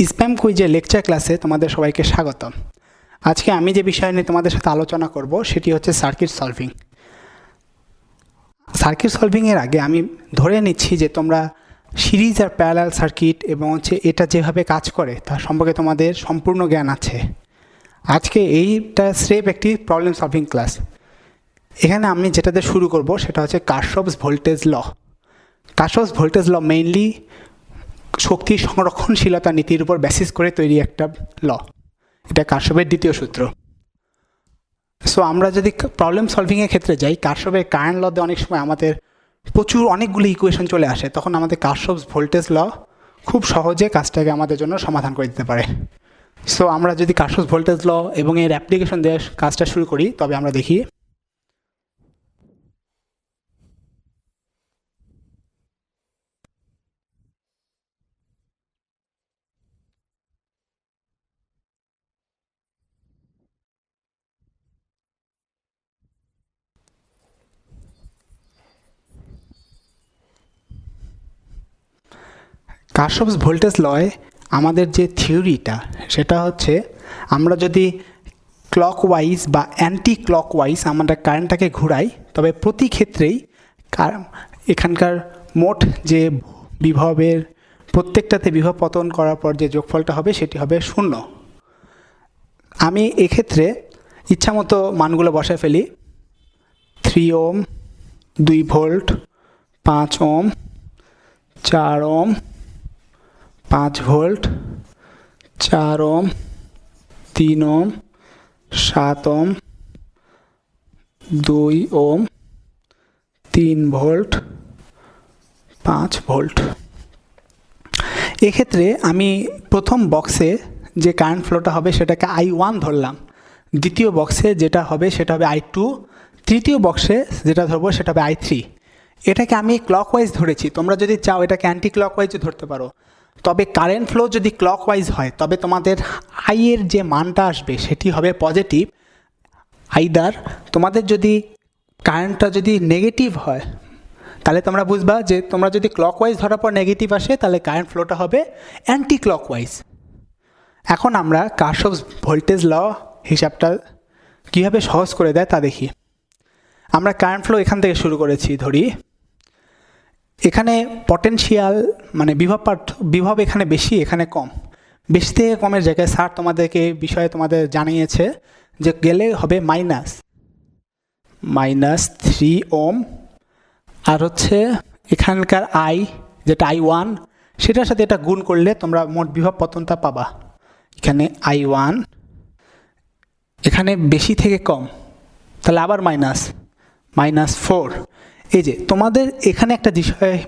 Spam কুইজের lecture ক্লাসে তোমাদের সবাইকে স্বাগতম। আজকে আমি যে বিষয় নিয়ে তোমাদের সাথে আলোচনা করব সেটি হচ্ছে সার্কিট সলভিং। সার্কিট সলভিংয়ের আগে আমি ধরে নিচ্ছি যে তোমরা সিরিজ আর প্যারালাল সার্কিট এবং হচ্ছে এটা যেভাবে কাজ করে তার সম্পর্কে তোমাদের সম্পূর্ণ জ্ঞান আছে। আজকে এইটা স্রেফ একটি প্রবলেম সলভিং ক্লাস। এখানে আমি যেটাতে শুরু করব সেটা হচ্ছে Kirchhoff's voltage law. Kirchhoff's voltage law mainly শক্তি সংরক্ষণশীলতা নীতির উপর বেসিস করে তৈরি একটা ল। এটা কারশফের দ্বিতীয় সূত্র। সো আমরা যদি প্রবলেম সলভিংয়ের ক্ষেত্রে যাই, কারশফের কারেন্ট লতে অনেক সময় আমাদের অনেকগুলো ইকুয়েশন চলে আসে, তখন আমাদের কারশফস ভোল্টেজ ল খুব সহজে কাজটাকে আমাদের জন্য সমাধান করে দিতে পারে। সো আমরা যদি কারশফস ভোল্টেজ ল এবং এর অ্যাপ্লিকেশন দিয়ে কাজটা শুরু করি, তবে আমরা দেখি কারশফস ভোল্টেজ লয় আমাদের যে থিওরিটা সেটা হচ্ছে আমরা যদি ক্লকওয়াইজ বা অ্যান্টি ক্লকওয়াইজ আমরা কারেন্টটাকে ঘুরাই, তবে প্রতি ক্ষেত্রেই এখানকার মোট যে বিভবের প্রত্যেকটাতে বিভব পতন করার পর যে যোগফলটা হবে সেটি হবে 0। আমি এক্ষেত্রে ইচ্ছামতো মানগুলো বসায় ফেলি। 3 ওম, 2 ভোল্ট, 5 ওম, 4 ওম, 5 ভোল্ট, 4 ওম, 3 ওম, 7 ওম, 2 ওম, 3 ভোল্ট, 5 ভোল্ট। এক্ষেত্রে আমি প্রথম বক্সে যে কারেন্ট ফ্লোটা হবে সেটাকে I1 ধরলাম, দ্বিতীয় বক্সে যেটা হবে সেটা হবে I2, তৃতীয় বক্সে যেটা ধরবো সেটা হবে I3। এটাকে আমি ক্লকওয়াইজ ধরেছি, তোমরা যদি চাও এটাকে অ্যান্টি ক্লকওয়াইজও ধরতে পারো। তবে কারেন্ট ফ্লো যদি ক্লকওয়াইজ হয় তবে তোমাদের আই এর যে মানটা আসবে সেটি হবে পজিটিভ। আইদার তোমাদের যদি কারেন্টটা যদি নেগেটিভ হয় তাহলে তোমরা বুঝবা যে তোমরা যদি ক্লকওয়াইজ ধরার পর নেগেটিভ আসে তাহলে কারেন্ট ফ্লোটা হবে অ্যান্টি ক্লকওয়াইজ। এখন আমরা কারশফস ভোল্টেজ ল হিসাবটা কীভাবে সহজ করে দেয় তা দেখি। আমরা কারেন্ট ফ্লো এখান থেকে শুরু করেছি, ধরি এখানে পটেনশিয়াল মানে বিভব এখানে বেশি, এখানে কম। বেশি থেকে কমের জায়গায় স্যার তোমাদেরকে বিষয়ে তোমাদের জানিয়েছে যে গেলে হবে -3 ওম, আর হচ্ছে এখানকার আই যেটা I1 সেটার সাথে এটা গুণ করলে তোমরা মোট বিভব পতনটা পাবা। এখানে I1, এখানে বেশি থেকে কম তাহলে আবার -4। এই যে তোমাদের এখানে একটা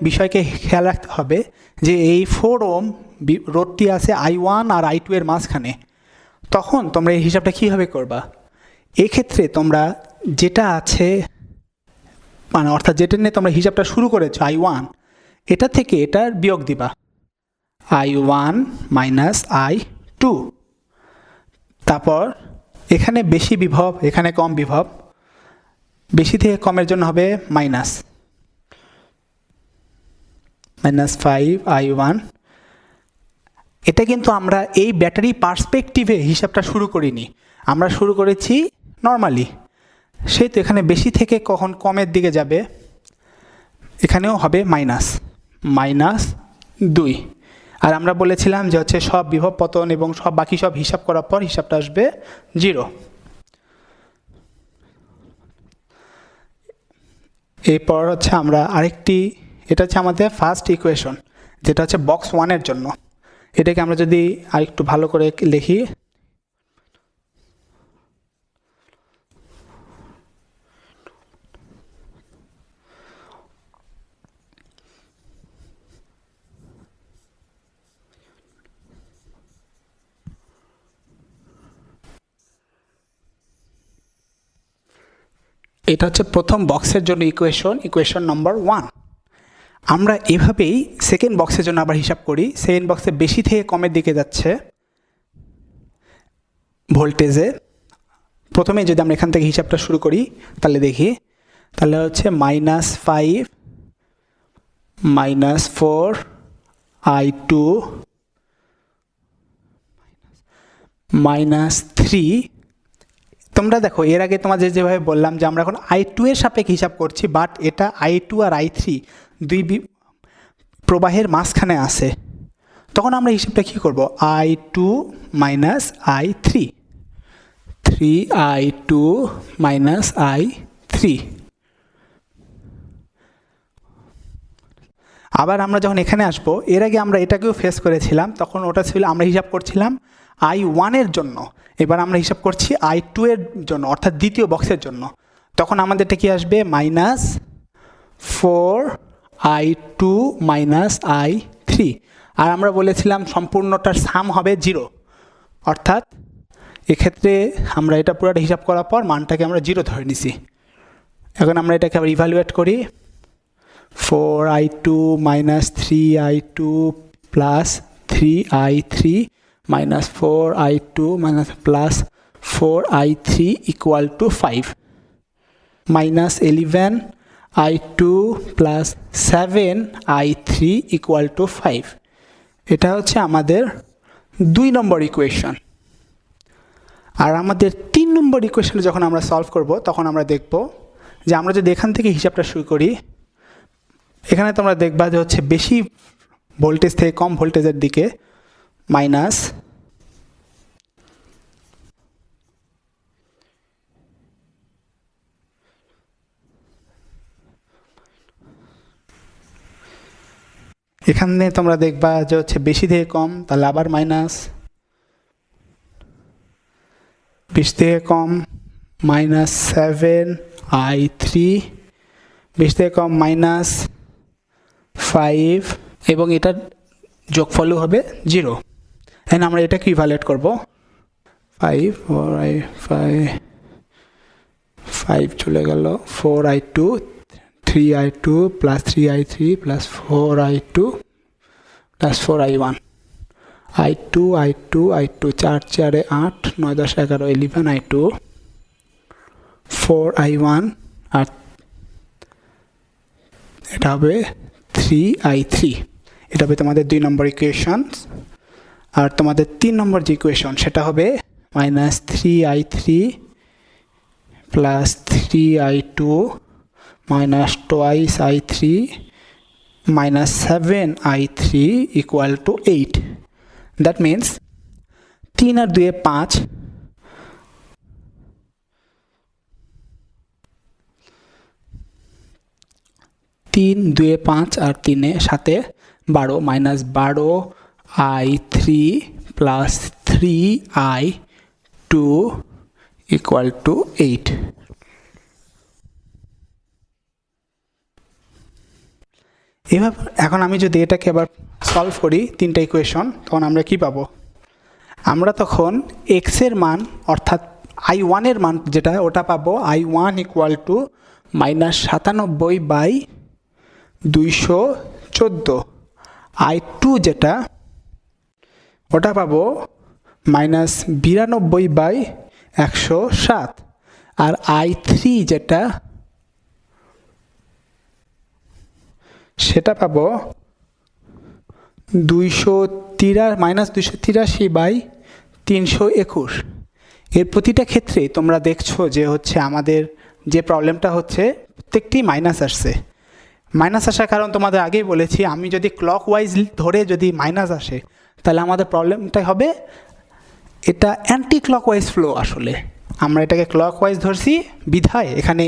বিষয়কে খেয়াল রাখতে হবে যে এই 4 ওম রোধটি আছে I1 আর I2 এর মাঝখানে। তখন তোমরা এই হিসাবটা কীভাবে করবা? এক্ষেত্রে তোমরা যেটা আছে মানে অর্থাৎ যেটা নিয়ে তোমরা হিসাবটা শুরু করেছো I1, এটা থেকে এটার বিয়োগ দিবা, I1 -I2। তারপর এখানে বেশি বিভব এখানে কম বিভব, বেশি থেকে কমের জন্য হবে -5I1। এটা কিন্তু আমরা এই ব্যাটারি পার্সপেক্টিভে হিসাবটা শুরু করিনি, আমরা শুরু করেছি নর্মালি। সেই তো এখানে বেশি থেকে কখন কমের দিকে যাবে, এখানেও হবে -2। আর আমরা বলেছিলাম যে হচ্ছে সব বিভব পতন এবং বাকি সব হিসাব করার পর হিসাবটা আসবে 0। এরপর হচ্ছে আমরা আরেকটি, এটা হচ্ছে আমাদের ফার্স্ট ইকুয়েশন যেটা হচ্ছে বক্স 1-এর জন্য। এটাকে আমরা যদি আরেকটু ভালো করে লিখি, এটা হচ্ছে প্রথম বক্সের জন্য ইকুয়েশন নম্বর 1। আমরা এভাবেই সেকেন্ড বক্সের জন্য আবার হিসাব করি। সেকেন্ড বক্সে বেশি থেকে কমের দিকে যাচ্ছে ভোল্টেজে। প্রথমে যদি আমরা এখান থেকে হিসাবটা শুরু করি তাহলে দেখি, তাহলে হচ্ছে -5 -4 I2 -3। তোমরা দেখো এর আগে তোমাদের যেভাবে বললাম যে আমরা এখন I2 এর সাপেক্ষে হিসাব করছি, বাট এটা I2 আর I3 দুই প্রবাহের মাঝখানে আছে, তখন আমরা হিসাবটা কী করব? I2 minus I3, 3I2 minus I3। আবার আমরা যখন এখানে আসব, এর আগে আমরা এটাকেও ফেস করেছিলাম, তখন ওটা ছিল আমরা হিসাব করছিলাম I1 এর জন্য, এবার আমরা হিসাব করছি I2 এর জন্য, অর্থাৎ দ্বিতীয় বক্সের জন্য। তখন আমাদেরটা কি আসবে? -4I2 minus I3। আর আমরা বলেছিলাম সম্পূর্ণটার সাম হবে 0, অর্থাৎ এক্ষেত্রে আমরা এটা পুরোটা হিসাব করার পর মানটাকে আমরা 0 ধরে নিছি। এখন আমরা এটাকে আবার ইভ্যালুয়েট করি। 4I2 minus 3I2 plus 3I3 minus 4I2 minus plus 4I3 equal to 5, minus 11I2 plus 7I3 equal to 5। এটা হচ্ছে আমাদের 2 নম্বর ইকুয়েশন। আর আমাদের 3 নম্বর ইকুয়েশনে যখন আমরা সলভ করব, তখন আমরা দেখব যে আমরা যদি এখান থেকে হিসাবটা শুরু করি, এখানে তোমরা দেখবা যে হচ্ছে বেশি ভোল্টেজ থেকে কম ভোল্টেজের দিকে মাইনাস, এখানে তোমরা দেখবা যে হচ্ছে বেশি থেকে কম, তাহলে আবার মাইনাস, বেশি থেকে কম মাইনাস 7I3, বেশি থেকে কম মাইনাস 5, এবং এটার যোগফলও হবে 0। এখানে আমরা এটাকে ইভালুয়েট করব। 5 চলে গেল, 4I2 3I2 plus 3I3 plus 4I2 plus 4I1, I2 4 4 8 9 10 11 11I2 4I1, আর এটা হবে 3I3। এটা হবে তোমাদের 2 নম্বর ইকুয়েশন। আর তোমাদের 3 নম্বর যে ইকুয়েশন সেটা হবে minus 3I3 plus 3I2 minus twice I3 minus 7I3 equal to 8. That means 3 আর 2 5, 3 2 5 আর 3 7 12 minus 12I3 plus 3I2 equal to 8. এভাবে এখন আমি যদি এটাকে আবার সলভ করি 3টা ইকুয়েশন, তখন আমরা কি পাবো? আমরা তখন x এর মান অর্থাৎ I1 এর মান যেটা, ওটা পাবো I1 ইকুয়াল টু -97/214। I2 যেটা, ওটা পাবো -92/107। আর I3 যেটা, সেটা পাবো -283/321। এর প্রতিটা ক্ষেত্রে তোমরা দেখছো যে হচ্ছে আমাদের যে প্রবলেমটা হচ্ছে প্রত্যেকটি মাইনাস আসছে। মাইনাস আসার কারণ তোমাদের আগেই বলেছি, আমি যদি ক্লকওয়াইজ ধরে যদি মাইনাস আসে, তাহলে আমাদের প্রবলেমটা হবে এটা অ্যান্টি ক্লকওয়াইজ ফ্লো। আসলে আমরা এটাকে ক্লকওয়াইজ ধরছি বিধায় এখানে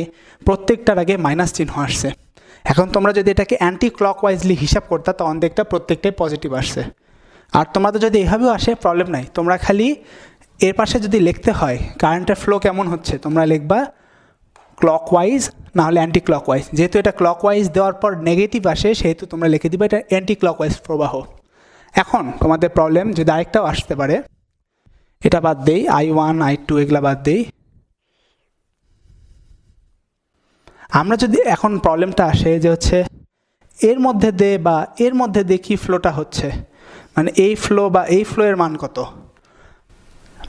প্রত্যেকটার আগে মাইনাস চিহ্ন আসছে। এখন তোমরা যদি এটাকে অ্যান্টি ক্লকওয়াইজলি হিসাব করতে, তখন দেখতে প্রত্যেকটাই পজিটিভ আসছে। আর তোমাদের যদি এভাবেও আসে প্রবলেম নাই, তোমরা খালি এর পাশে যদি লিখতে হয় কারেন্টের ফ্লো কেমন হচ্ছে, তোমরা লিখবা ক্লকওয়াইজ না হলে অ্যান্টি ক্লকওয়াইজ। যেহেতু এটা ক্লকওয়াইজ দেওয়ার পর নেগেটিভ আসে, সেহেতু তোমরা লিখে দিবে এটা অ্যান্টি ক্লকওয়াইজ প্রবাহ। এখন তোমাদের প্রবলেম যদি আরেকটাও আসতে পারে, এটা বাদ দেই, I1 I2 এগুলা বাদ দেই। আমরা যদি এখন প্রবলেমটা আসে যে হচ্ছে এর মধ্যে দিয়ে কি ফ্লোটা হচ্ছে, মানে এই ফ্লো বা এই ফ্লোয়ের মান কত।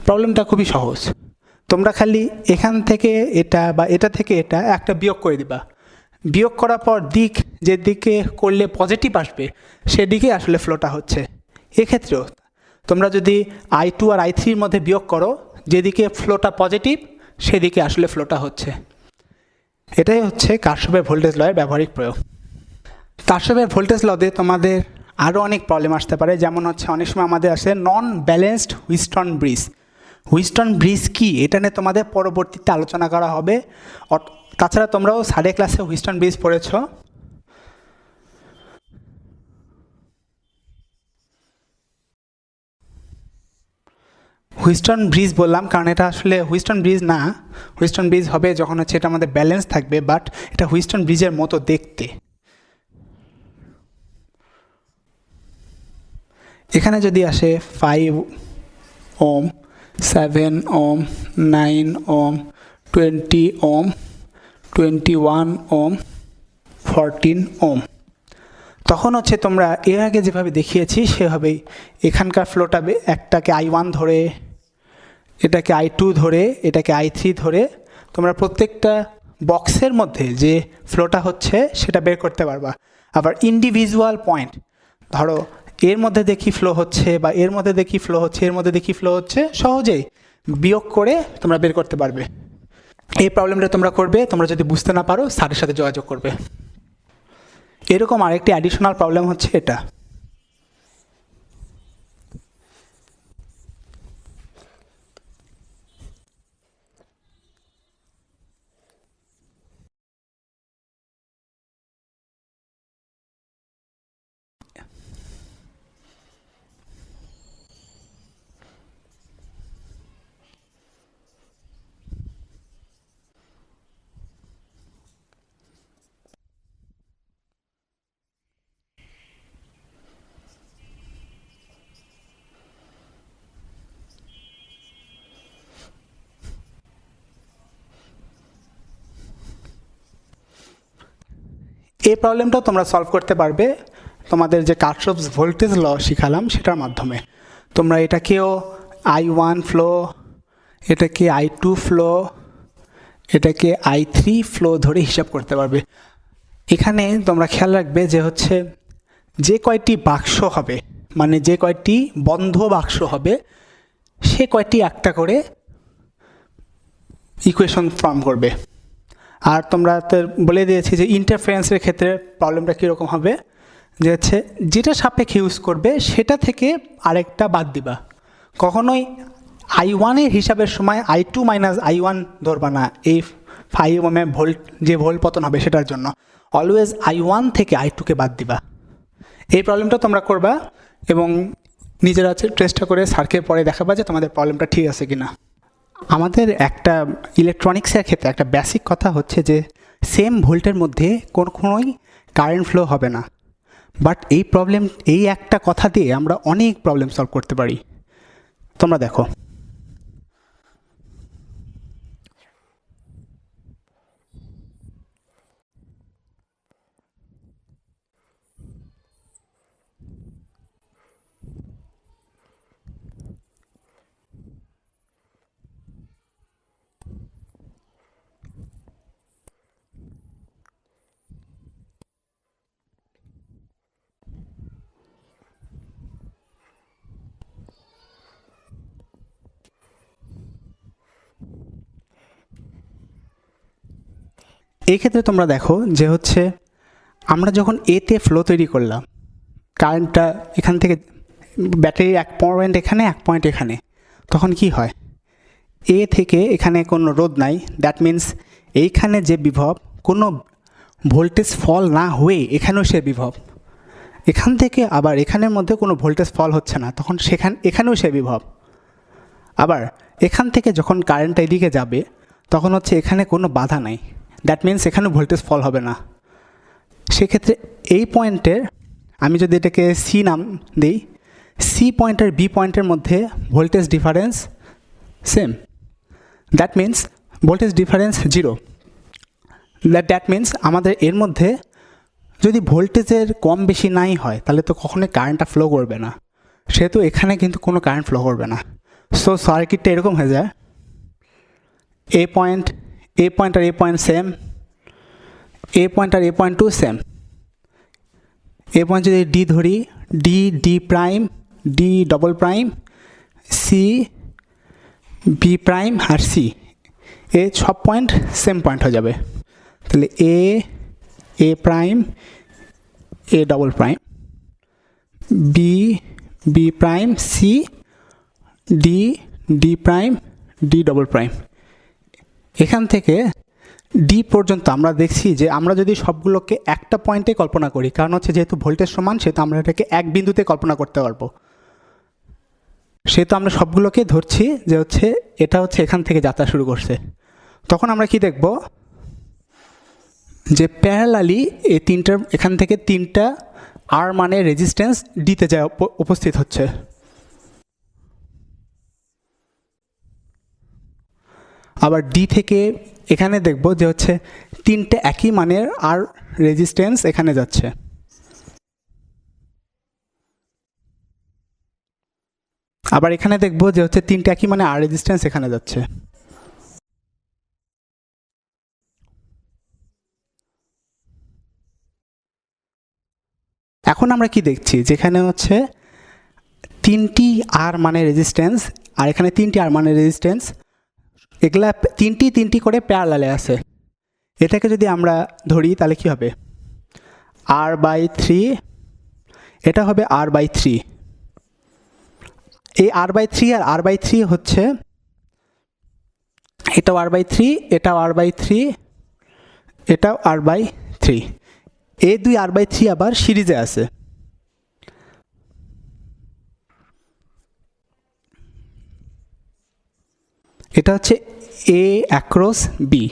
প্রবলেমটা খুবই সহজ, তোমরা খালি এখান থেকে এটা বা এটা থেকে এটা একটা বিয়োগ করে দিবা। বিয়োগ করার পর দিক যে দিকে করলে পজিটিভ আসবে সেদিকে আসলে ফ্লোটা হচ্ছে। এক্ষেত্রেও তোমরা যদি I2 আর I3-র মধ্যে বিয়োগ করো, যেদিকে ফ্লোটা পজিটিভ সেদিকে আসলে ফ্লোটা হচ্ছে। এটাই হচ্ছে কারশফের ভোল্টেজ লয়ের ব্যবহারিক প্রয়োগ। কারশফের ভোল্টেজ লতে তোমাদের আরও অনেক প্রবলেম আসতে পারে, যেমন হচ্ছে অনেক সময় আমাদের আসে non balanced Wheatstone bridge. Wheatstone bridge কি, এটা নিয়ে তোমাদের পরবর্তীতে আলোচনা করা হবে। তাছাড়া তোমরাও সাড়ে ক্লাসে হুইস্টন ব্রিজ পড়েছ। হুইস্টন ব্রিজ বললাম কারণ এটা আসলে হুইস্টন ব্রিজ না, হুইস্টন ব্রিজ হবে যখন হচ্ছে এটা আমাদের ব্যালেন্স থাকবে, বাট এটা হুইস্টন ব্রিজের মতো দেখতে। এখানে যদি আসে 5 ওম, 7 ওম, 9 ওম, 20 ওম, 21 ওম, 14 ওম, তখন হচ্ছে তোমরা এর আগে যেভাবে দেখিয়েছি সেভাবেই এখানকার ফ্লোটা একটাকে I1 ধরে, এটাকে I2 ধরে, এটাকে I3 ধরে তোমরা প্রত্যেকটা বক্সের মধ্যে যে ফ্লোটা হচ্ছে সেটা বের করতে পারবা। আবার ইন্ডিভিজুয়াল পয়েন্ট, ধরো এর মধ্যে দেখি ফ্লো হচ্ছে বা এর মধ্যে দেখি ফ্লো হচ্ছে, এর মধ্যে দেখি ফ্লো হচ্ছে, সহজেই বিয়োগ করে তোমরা বের করতে পারবে। এই প্রবলেমটা তোমরা করবে, তোমরা যদি বুঝতে না পারো স্যারের সাথে যোগাযোগ করবে। এরকম আরেকটি অ্যাডিশনাল প্রবলেম হচ্ছে এটা। এই প্রবলেমটাও তোমরা সলভ করতে পারবে তোমাদের যে কারশফস ভোল্টেজ ল শিখালাম সেটার মাধ্যমে। তোমরা এটাকেও I1 ফ্লো, এটাকে I2 ফ্লো, এটাকে I3 ফ্লো ধরে হিসাব করতে পারবে। এখানে তোমরা খেয়াল রাখবে যে হচ্ছে যে কয়টি বাক্স হবে, মানে যে কয়টি বন্ধ বাক্স হবে, সে কয়টি একটা করে ইকুয়েশন ফর্ম করবে। আর তোমরা তো বলে দিয়েছি যে ইন্টারফারেন্সের ক্ষেত্রে প্রবলেমটা কীরকম হবে, যে হচ্ছে যেটা সাপেক্ষে ইউজ করবে সেটা থেকে আরেকটা বাদ দিবা। কখনোই I1-এর হিসাবের সময় I2 মাইনাস I1 ধরবা না, এই 5 ওহমের ভোল্ট যে ভোল্ট পতন হবে সেটার জন্য অলওয়েজ I1 থেকে I2-কে বাদ দিবা। এই প্রবলেমটা তোমরা করবা এবং নিজেরা চেষ্টা করে স্যারকে পরে দেখাবা যে তোমাদের প্রবলেমটা ঠিক আছে কিনা। আমাদের একটা ইলেকট্রনিক্সের ক্ষেত্রে একটা বেসিক কথা হচ্ছে যে সেম ভোল্টের মধ্যে কোনোই কারেন্ট ফ্লো হবে না, বাট এই একটা কথা দিয়ে আমরা অনেক প্রবলেম সলভ করতে পারি। তোমরা দেখো, এই ক্ষেত্রে তোমরা দেখো যে হচ্ছে আমরা যখন এতে ফ্লো তৈরি করলাম, কারেন্টটা এখান থেকে ব্যাটারির এক পয়েন্ট এখানে, এক পয়েন্ট এখানে, তখন কি হয়, এ থেকে এখানে কোনো রোধ নাই, দ্যাট মিন্স এইখানে যে বিভব কোনো ভোল্টেজ ফল না হয়ে এখানেও সে বিভব, এখান থেকে আবার এখানের মধ্যে কোনো ভোল্টেজ ফল হচ্ছে না, তখন এখানেও সে বিভব। আবার এখান থেকে যখন কারেন্টটা এদিকে যাবে তখন হচ্ছে এখানে কোনো বাধা নাই, দ্যাট মিন্স এখানে ভোল্টেজ ফল হবে না। সেক্ষেত্রে এই পয়েন্টের আমি যদি এটাকে সি নাম দিই, সি পয়েন্ট আর বি পয়েন্টের মধ্যে voltage difference same, that means voltage difference 0। That means আমাদের এর মধ্যে যদি ভোল্টেজের কম বেশি নাই হয় তাহলে তো কখনোই কারেন্টটা ফ্লো করবে না, সেহেতু এখানে কিন্তু কোনো কারেন্ট ফ্লো করবে না। সো সার্কিটটা এরকম হয়ে যায়, এ পয়েন্ট আর এ পয়েন্ট সেম, এ পয়েন্ট আর এ পয়েন্ট টু সেম। এ পয়েন্ট যদি ডি ধরি, D prime, D double prime, C, B prime আর সি, এ সব পয়েন্ট সেম পয়েন্ট হয়ে যাবে। তাহলে A prime, A double prime, B, B prime, C, D, D prime, D double prime. এখান থেকে ডি পর্যন্ত আমরা দেখছি যে আমরা যদি সবগুলোকে একটা পয়েন্টে কল্পনা করি, কারণ হচ্ছে যেহেতু ভোল্টেজ সমান সেহেতু আমরা এটাকে এক বিন্দুতে কল্পনা করতে পারবো, সেহেতু আমরা সবগুলোকে ধরছি যে হচ্ছে এটা হচ্ছে এখান থেকে যাত্রা শুরু করছে। তখন আমরা কি দেখব যে প্যারালালি এই তিনটার এখান থেকে তিনটা আর মানে রেজিস্ট্যান্স ডিতে যা উপস্থিত হচ্ছে। আবার ডি থেকে এখানে দেখব যে হচ্ছে তিনটে একই মানের আর রেজিস্ট্যান্স এখানে যাচ্ছে। আবার এখানে দেখব যে হচ্ছে তিনটে একই মানে আর রেজিস্ট্যান্স এখানে যাচ্ছে। এখন আমরা কি দেখছি, যেখানে হচ্ছে তিনটি আর মানে রেজিস্ট্যান্স আর এখানে তিনটি আর মানে রেজিস্ট্যান্স, এগুলা তিনটি করে প্যারালালে আছে। এটাকে যদি আমরা ধরি তাহলে কি হবে, r/3, এটা হবে r/3। এই r/3 আর r/3 হচ্ছে এটাও r/3, এটাও r/3, এটাও r/3। এই দুই r/3 আবার সিরিজে আছে। এটা হচ্ছে এ অ্যাক্রস বি,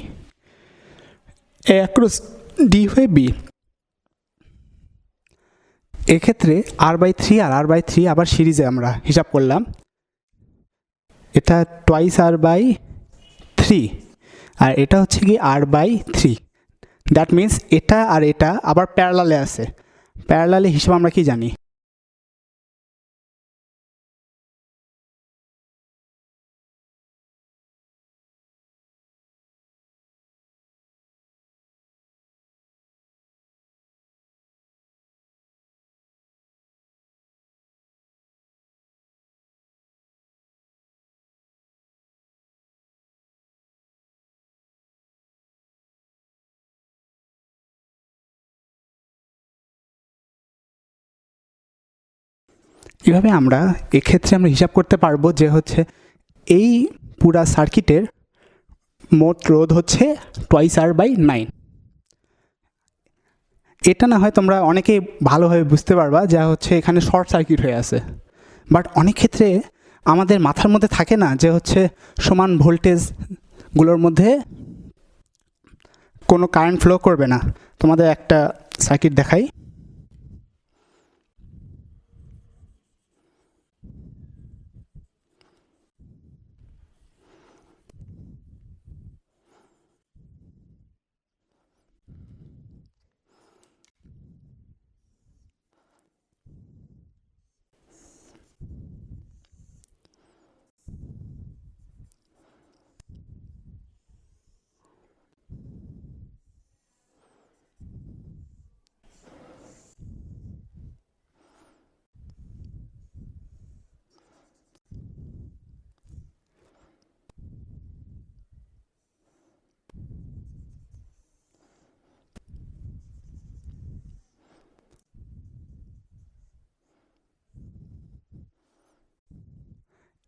এ অ্যাক্রস ডি হয়ে বি। এক্ষেত্রে r/3 আর r/3 আবার সিরিজে আমরা হিসাব করলাম, এটা টুয়াইস r/3 আর এটা হচ্ছে কি r/3। দ্যাট মিন্স এটা আর এটা আবার প্যারালালে আছে। প্যারালালে হিসাব আমরা কি জানি, এভাবে আমরা এক্ষেত্রে আমরা হিসাব করতে পারবো যে হচ্ছে এই পুরা সার্কিটের মোট রোধ হচ্ছে টুয়াইস r/9। এটা না হয় তোমরা অনেকেই ভালোভাবে বুঝতে পারবা যা হচ্ছে এখানে শর্ট সার্কিট হয়ে আছে, বাট অনেক ক্ষেত্রে আমাদের মাথার মধ্যে থাকে না যে হচ্ছে সমান ভোল্টেজগুলোর মধ্যে কোনো কারেন্ট ফ্লো করবে না। তোমাদের একটা সার্কিট দেখাই।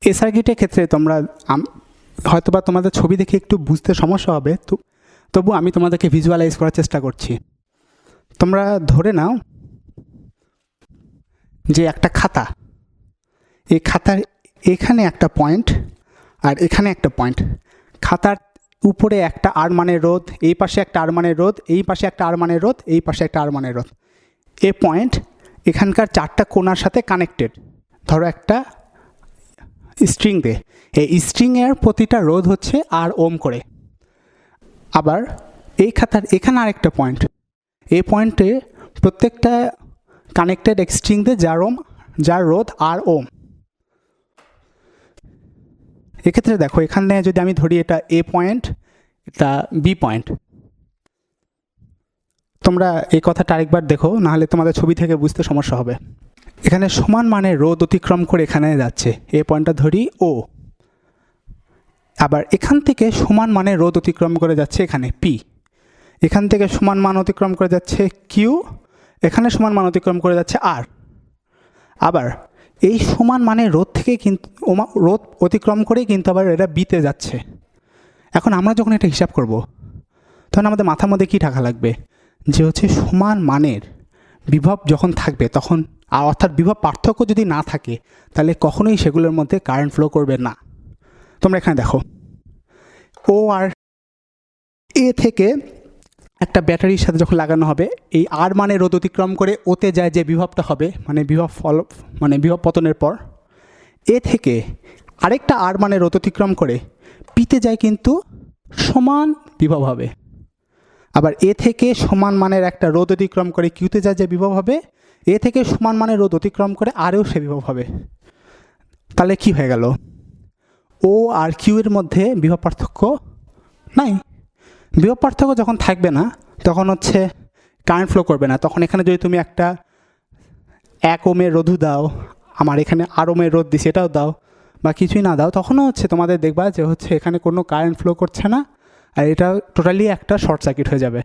এই সার্কিটের ক্ষেত্রে তোমরা হয়তোবা তোমাদের ছবি দেখে একটু বুঝতে সমস্যা হবে, তবু আমি তোমাদেরকে ভিজুয়ালাইজ করার চেষ্টা করছি। তোমরা ধরে নাও যে একটা খাতা, এই খাতার এখানে একটা পয়েন্ট আর এখানে একটা পয়েন্ট, খাতার উপরে একটা আর মানের রোধ, এই পাশে একটা আর মানের রোধ, এই পাশে একটা আর মানের রোধ, এই পাশে একটা আর মানের রোধ। এই পয়েন্ট এখানকার চারটা কোণার সাথে কানেক্টেড। ধরো একটা স্ট্রিং দে, এই স্ট্রিংয়ের প্রতিটা রোধ হচ্ছে আর ওম করে। আবার এই খাতার এখানে আরেকটা পয়েন্ট, এই পয়েন্টে প্রত্যেকটা কানেক্টেড স্ট্রিং দে যার রোধ আর ওম। এক্ষেত্রে দেখো এখানে যদি আমি ধরি এটা এ পয়েন্ট, এটা বি পয়েন্ট। তোমরা এই কথাটা আরেকবার দেখো, নাহলে তোমাদের ছবি থেকে বুঝতে সমস্যা হবে। এখানে সমান মানের রোধ অতিক্রম করে এখানে যাচ্ছে, এই পয়েন্টটা ধরি ও। আবার এখান থেকে সমান মানের রোধ অতিক্রম করে যাচ্ছে এখানে পি, এখান থেকে সমান মান অতিক্রম করে যাচ্ছে কিউ, এখানে সমান মান অতিক্রম করে যাচ্ছে আর। আবার এই সমান মানের রোধ থেকে কিন্তু রোধ অতিক্রম করে কিন্তু আবার এটা বিতে যাচ্ছে। এখন আমরা যখন এটা হিসাব করব তখন আমাদের মাথার মধ্যে কী থাকা লাগবে, যে হচ্ছে সমান মানের বিভব যখন থাকবে তখন, আর অর্থাৎ বিভব পার্থক্য যদি না থাকে তাহলে কখনোই সেগুলোর মধ্যে কারেন্ট ফ্লো করবে না। তোমরা এখানে দেখো, ও আর এ থেকে একটা ব্যাটারির সাথে যখন লাগানো হবে, এই আর মানে রোধ অতিক্রম করে ওতে যায় যে বিভবটা হবে, মানে বিভব পতনের পর এ থেকে আরেকটা আর মানে রোধ অতিক্রম করে পিতে যায় কিন্তু সমান বিভব হবে। আবার এ থেকে সমান মানের একটা রোধ অতিক্রম করে কিউতে যায় যে বিভব হবে, এ থেকে সমান মানের রোধ অতিক্রম করে আরও সে বিভব হবে। তাহলে কি হয়ে গেল, ও আর কিউ এর মধ্যে বিভব পার্থক্য নাই। বিভব পার্থক্য যখন থাকবে না তখন হচ্ছে কারেন্ট ফ্লো করবে না। তখন এখানে যদি তুমি একটা 1 ওহমের রোধও দাও, আমার এখানে আর ওহমের রোধ দিই সেটাও দাও, বা কিছুই না দাও, তখনও হচ্ছে তোমাদের দেখবা যে হচ্ছে এখানে কোনো কারেন্ট ফ্লো করছে না, আর এটা টোটালি একটা শর্ট সার্কিট হয়ে যাবে।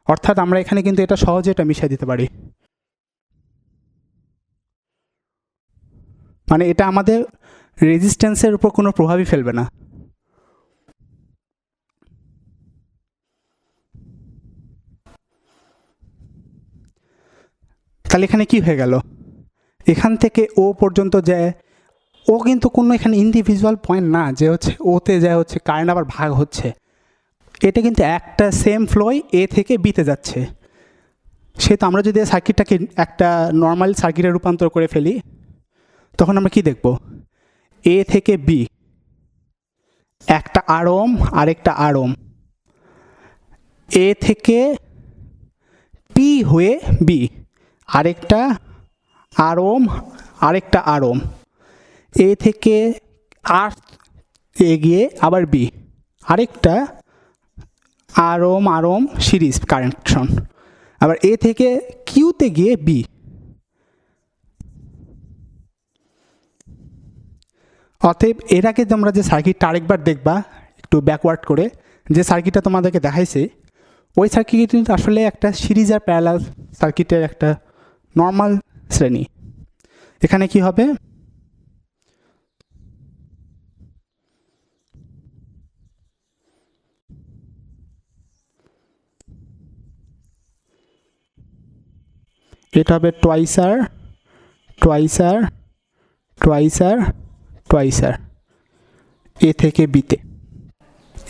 অর্থাৎ আমরা এখানে কিন্তু এটা সহজে এটা মিশিয়ে দিতে পারি, মানে এটা আমাদের রেজিস্ট্যান্সের উপর কোনো প্রভাবই ফেলবে না। তাহলে এখানে কি হয়ে গেল, এখান থেকে ও পর্যন্ত যায়, ও কিন্তু কোনো এখানে ইন্ডিভিজুয়াল পয়েন্ট না যে হচ্ছে ওতে যায় হচ্ছে কারেন্ট আবার ভাগ হচ্ছে। এটা কিন্তু একটা সেম ফ্লোই এ থেকে বিতে যাচ্ছে। সেহেতু আমরা যদি সার্কিটটাকে একটা নর্মাল সার্কিটে রূপান্তর করে ফেলি তখন আমরা কি দেখব, এ থেকে বি একটা আর ওহম আরেকটা আর ওহম, এ থেকে পি হয়ে বি আরেকটা আর ওহম আরেকটা আর ওহম, এ থেকে আর এগিয়ে আবার বি আরেকটা আর ওহম সিরিজ কানেকশন, আবার এ থেকে কিউতে গিয়ে বি। অতএব এর আগে তোমরা যে সার্কিটটা আরেকবার দেখবা একটু ব্যাকওয়ার্ড করে, যে সার্কিটটা তোমাদেরকে দেখাইছে ওই সার্কিট কিন্তু আসলে একটা সিরিজ আর প্যারালাল সার্কিটের একটা নর্মাল শ্রেণী। এখানে কি হবে, এটা হবে টুয়াইস আর টুয়াইস আর টুয়াইস আর টুয়াইস আর এ থেকে বিতে।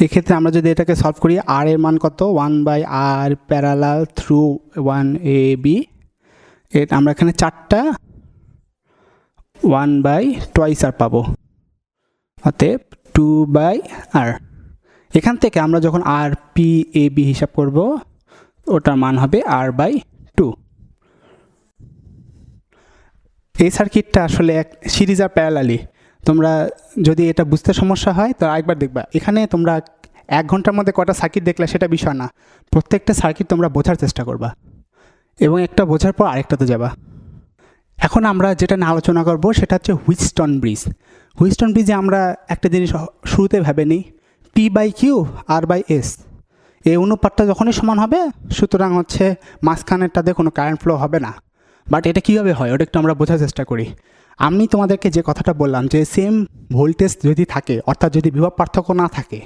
এক্ষেত্রে আমরা যদি এটাকে সলভ করি, আর এর মান কত, 1/r প্যারালাল থ্রু 1ab, আমরা এখানে 4টা 1/2r পাবো, অতএব 2/r। এখান থেকে আমরা যখন আর পি এ বি হিসাব করব ওটার মান হবে r/2। এই সার্কিটটা আসলে এক সিরিজ আর প্যারালালি। তোমরা যদি এটা বুঝতে সমস্যা হয় তো আরেকবার দেখবা, এখানে তোমরা 1 ঘন্টার মধ্যে কটা সার্কিট দেখলে সেটা বিষয় না, প্রত্যেকটা সার্কিট তোমরা বোঝার চেষ্টা করবা এবং একটা বোঝার পর আরেকটাতে যাবা। এখন আমরা যেটা নিয়ে আলোচনা করব সেটা হচ্ছে হুইটস্টোন ব্রিজ। হুইটস্টোন ব্রিজে আমরা একটা জিনিস শুরুতে ভেবে নিই, P/Q R/S, এই অনুপাতটা যখনই সমান হবে সুতরাং হচ্ছে মাঝখানেরটাতে কোনো কারেন্ট ফ্লো হবে না। বাট এটা কীভাবে হয় ওটা একটু আমরা বোঝার চেষ্টা করি। আমি তোমাদেরকে যে কথাটা বললাম যে সেম ভোল্টেজ যদি থাকে, অর্থাৎ যদি বিভব পার্থক্য না থাকে,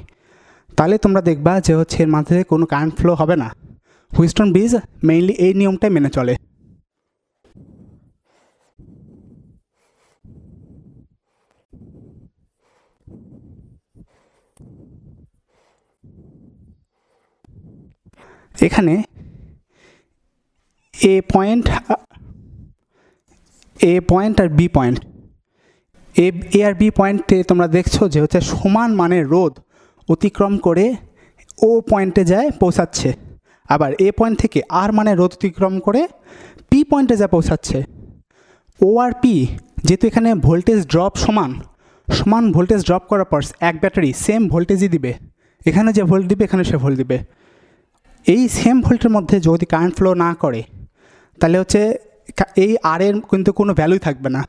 তাহলে তোমরা দেখবা যে হচ্ছে এর মাঝে কোনো কারেন্ট ফ্লো হবে না। হুইটস্টোন ব্রিজ মেইনলি এই নিয়মটাই মেনে চলে। এখানে এ পয়েন্ট আর বি পয়েন্ট, এ আর বি পয়েন্টে তোমরা দেখছো যে হচ্ছে সমান মানের রোধ অতিক্রম করে ও পয়েন্টে যায় পৌঁছাচ্ছে, আবার এ পয়েন্ট থেকে আর মানের রোধ অতিক্রম করে পি পয়েন্টে যায় পৌঁছাচ্ছে। ও আর পি যেহেতু এখানে ভোল্টেজ ড্রপ সমান ভোল্টেজ ড্রপ করার পর এক ব্যাটারি সেম ভোল্টেজই দিবে, এখানে যে ভোল্ট দিবে এখানে সে ভোল্ট দিবে। এই সেম ভোল্টের মধ্যে যদি কারেন্ট ফ্লো না করে তাহলে হচ্ছে এই আর এর কিন্তু কোনো ভ্যালুই থাকবে না।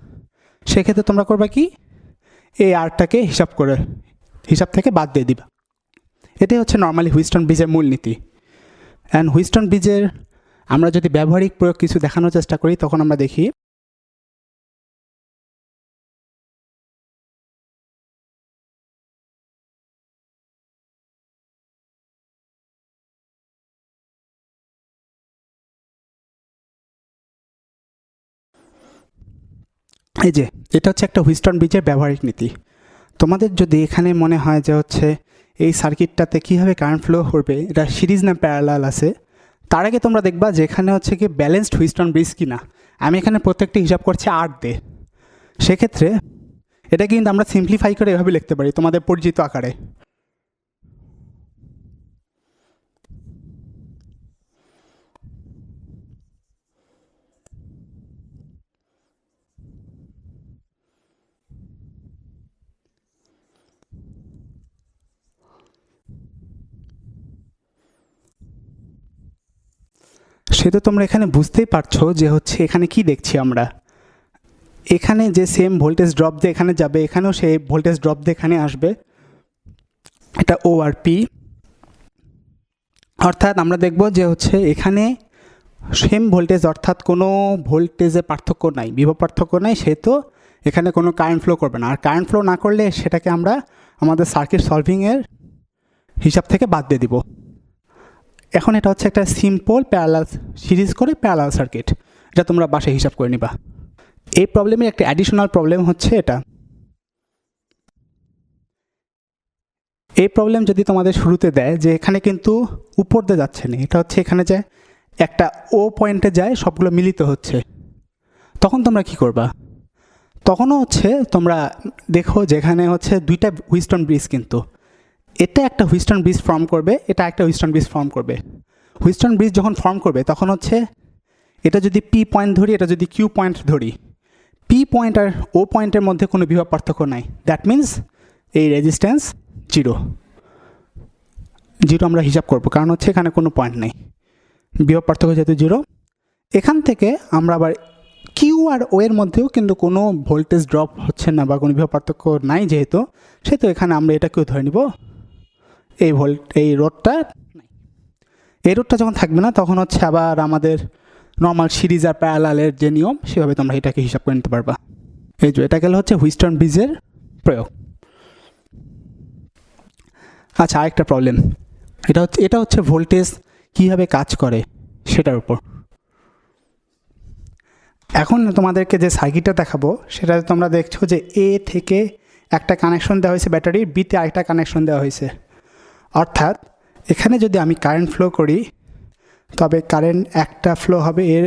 সেক্ষেত্রে তোমরা করবা কি, এই আরটাকে হিসাব থেকে বাদ দিয়ে দিবা। এটাই হচ্ছে নর্মালি হুইস্টন ব্রিজের মূলনীতি। অ্যান্ড হুইস্টন ব্রিজের আমরা যদি ব্যবহারিক প্রয়োগ কিছু দেখানোর চেষ্টা করি, তখন আমরা দেখি এই যে এটা হচ্ছে একটা হুইস্টন ব্রিজের ব্যবহারিক নীতি। তোমাদের যদি এখানে মনে হয় যে হচ্ছে এই সার্কিটটাতে কীভাবে কারেন্ট ফ্লো করবে, এটা সিরিজ না প্যারালাল আছে, তার আগে তোমরা দেখবা যে এখানে হচ্ছে কি ব্যালেন্সড হুইস্টন ব্রিজ কিনা। আমি এখানে প্রত্যেকটা হিসাব করছি আর দিয়ে। সেক্ষেত্রে এটা কিন্তু আমরা সিম্পলিফাই করে এভাবে লিখতে পারি তোমাদের পরিচিত আকারে। সে তো তোমরা এখানে বুঝতেই পারছো যে হচ্ছে এখানে কি দেখছি আমরা, এখানে যে সেম ভোল্টেজ ড্রপ দিয়ে এখানে যাবে, এখানেও সেই ভোল্টেজ ড্রপ দিয়ে এখানে আসবে। এটা ও আর পি, অর্থাৎ আমরা দেখব যে হচ্ছে এখানে সেম ভোল্টেজ, অর্থাৎ কোনো ভোল্টেজে পার্থক্য নাই, বিভব পার্থক্য নাই, সেহেতু এখানে কোনো কারেন্ট ফ্লো করবে না। আর কারেন্ট ফ্লো না করলে সেটাকে আমরা আমাদের সার্কিট সলভিংয়ের হিসাব থেকে বাদ দিয়ে দিব। এখন এটা হচ্ছে একটা সিম্পল প্যারালাল সিরিজ করে প্যারালাল সার্কিট, এটা তোমরা বাসায় হিসাব করে নিবা। এই প্রবলেমের একটা অ্যাডিশনাল প্রবলেম হচ্ছে এটা, এই প্রবলেম যদি তোমাদের শুরুতে দেয় যে এখানে কিন্তু উপর দিয়ে যাচ্ছে না, এটা হচ্ছে এখানে যায় একটা ও পয়েন্টে যায়, সবগুলো মিলিত হচ্ছে, তখন তোমরা কি করবা? তখনও হচ্ছে তোমরা দেখো যেখানে হচ্ছে দুইটা হুইস্টন ব্রিজ, কিন্তু এটা একটা হুইস্টন ব্রিজ ফর্ম করবে, এটা একটা হুইস্টন ব্রিজ ফর্ম করবে। হুইস্টন ব্রিজ যখন ফর্ম করবে তখন হচ্ছে এটা যদি পি পয়েন্ট ধরি, এটা যদি কিউ পয়েন্ট ধরি, পি পয়েন্ট আর ও পয়েন্টের মধ্যে কোনো বিভব পার্থক্য নাই। দ্যাট মিন্স এই রেজিস্ট্যান্স জিরো আমরা হিসাব করব, কারণ হচ্ছে এখানে কোনো পয়েন্ট নেই, বিভব পার্থক্য যেহেতু জিরো। এখান থেকে আমরা আবার কিউ আর ও এর মধ্যেও কিন্তু কোনো ভোল্টেজ ড্রপ হচ্ছে না বা কোনো বিভব পার্থক্য নাই, যেহেতু সেহেতু এখানে আমরা এটাকেও ধরে নিব এই রোডটা নাই। এই রোডটা যখন থাকবে না, তখন হচ্ছে আবার আমাদের নর্মাল সিরিজ আর প্যারালালের যে নিয়ম, সেভাবে তোমরা এটাকে হিসাব করে নিতে পারবা। এই যে এটা গেল হচ্ছে হুইস্টন ব্রিজের প্রয়োগ। আচ্ছা, আরেকটা প্রবলেম, এটা হচ্ছে ভোল্টেজ কীভাবে কাজ করে সেটার উপর। এখন তোমাদেরকে যে সার্কিটটা দেখাবো সেটাতে তোমরা দেখছো যে এ থেকে একটা কানেকশন দেওয়া হয়েছে ব্যাটারির, বিতে আরেকটা কানেকশন দেওয়া হয়েছে। অর্থাৎ এখানে যদি আমি কারেন্ট ফ্লো করি, তবে কারেন্ট একটা ফ্লো হবে, এর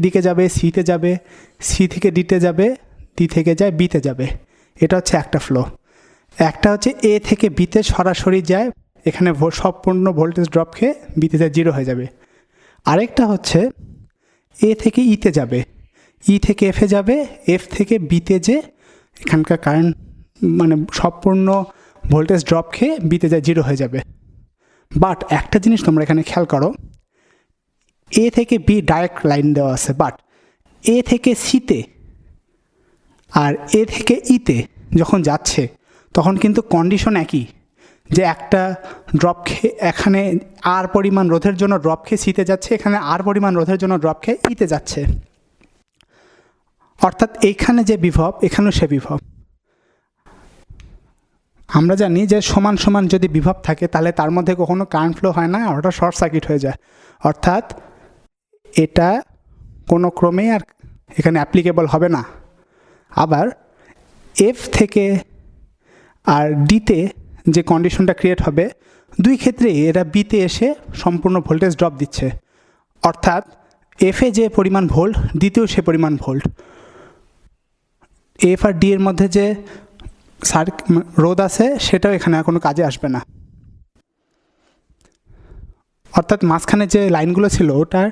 দিকে যাবে, সিতে যাবে, সি থেকে ডিতে যাবে, ডি থেকে যায় বিতে যাবে, এটা হচ্ছে একটা ফ্লো। একটা হচ্ছে এ থেকে বিতে সরাসরি যায়, এখানে সম্পূর্ণ ভোল্টেজ ড্রপ খেয়ে বিতে যায়, জিরো হয়ে যাবে। আরেকটা হচ্ছে এ থেকে ইতে যাবে, ই থেকে এফে যাবে, এফ থেকে বিতে যে এখানকার কারেন্ট মানে সম্পূর্ণ ভোল্টেজ ড্রপ খেয়ে বিতে যায়, জিরো হয়ে যাবে। বাট একটা জিনিস তোমরা এখানে খেয়াল করো, এ থেকে বি ডাইরেক্ট লাইন দেওয়া আছে, বাট এ থেকে সিতে আর এ থেকে ইতে যখন যাচ্ছে তখন কিন্তু কন্ডিশন একই, যে একটা ড্রপ খেয়ে এখানে আর পরিমাণ রোধের জন্য ড্রপ খেয়ে সিতে যাচ্ছে, এখানে আর পরিমাণ রোধের জন্য ড্রপ খেয়ে ইতে যাচ্ছে। অর্থাৎ এইখানে যে বিভব, এখানেও সে বিভব। আমরা জানি যে সমান সমান যদি বিভব থাকে তাহলে তার মধ্যে কখনো কারেন্ট ফ্লো হয় না, ওটা শর্ট সার্কিট হয়ে যায়। অর্থাৎ এটা কোনো ক্রমেই আর এখানে অ্যাপ্লিকেবল হবে না। আবার এফ থেকে আর ডিতে যে কন্ডিশনটা ক্রিয়েট হবে, দুই ক্ষেত্রেই এরা বিতে এসে সম্পূর্ণ ভোল্টেজ ড্রপ দিচ্ছে। অর্থাৎ এফে যে পরিমাণ ভোল্ট, ডিতেও সে পরিমাণ ভোল্ট। এফ আর ডি এর মধ্যে যে রোধ আছে সেটাও এখানে আর কোনো কাজে আসবে না। অর্থাৎ মাঝখানে যে লাইনগুলো ছিল ওটার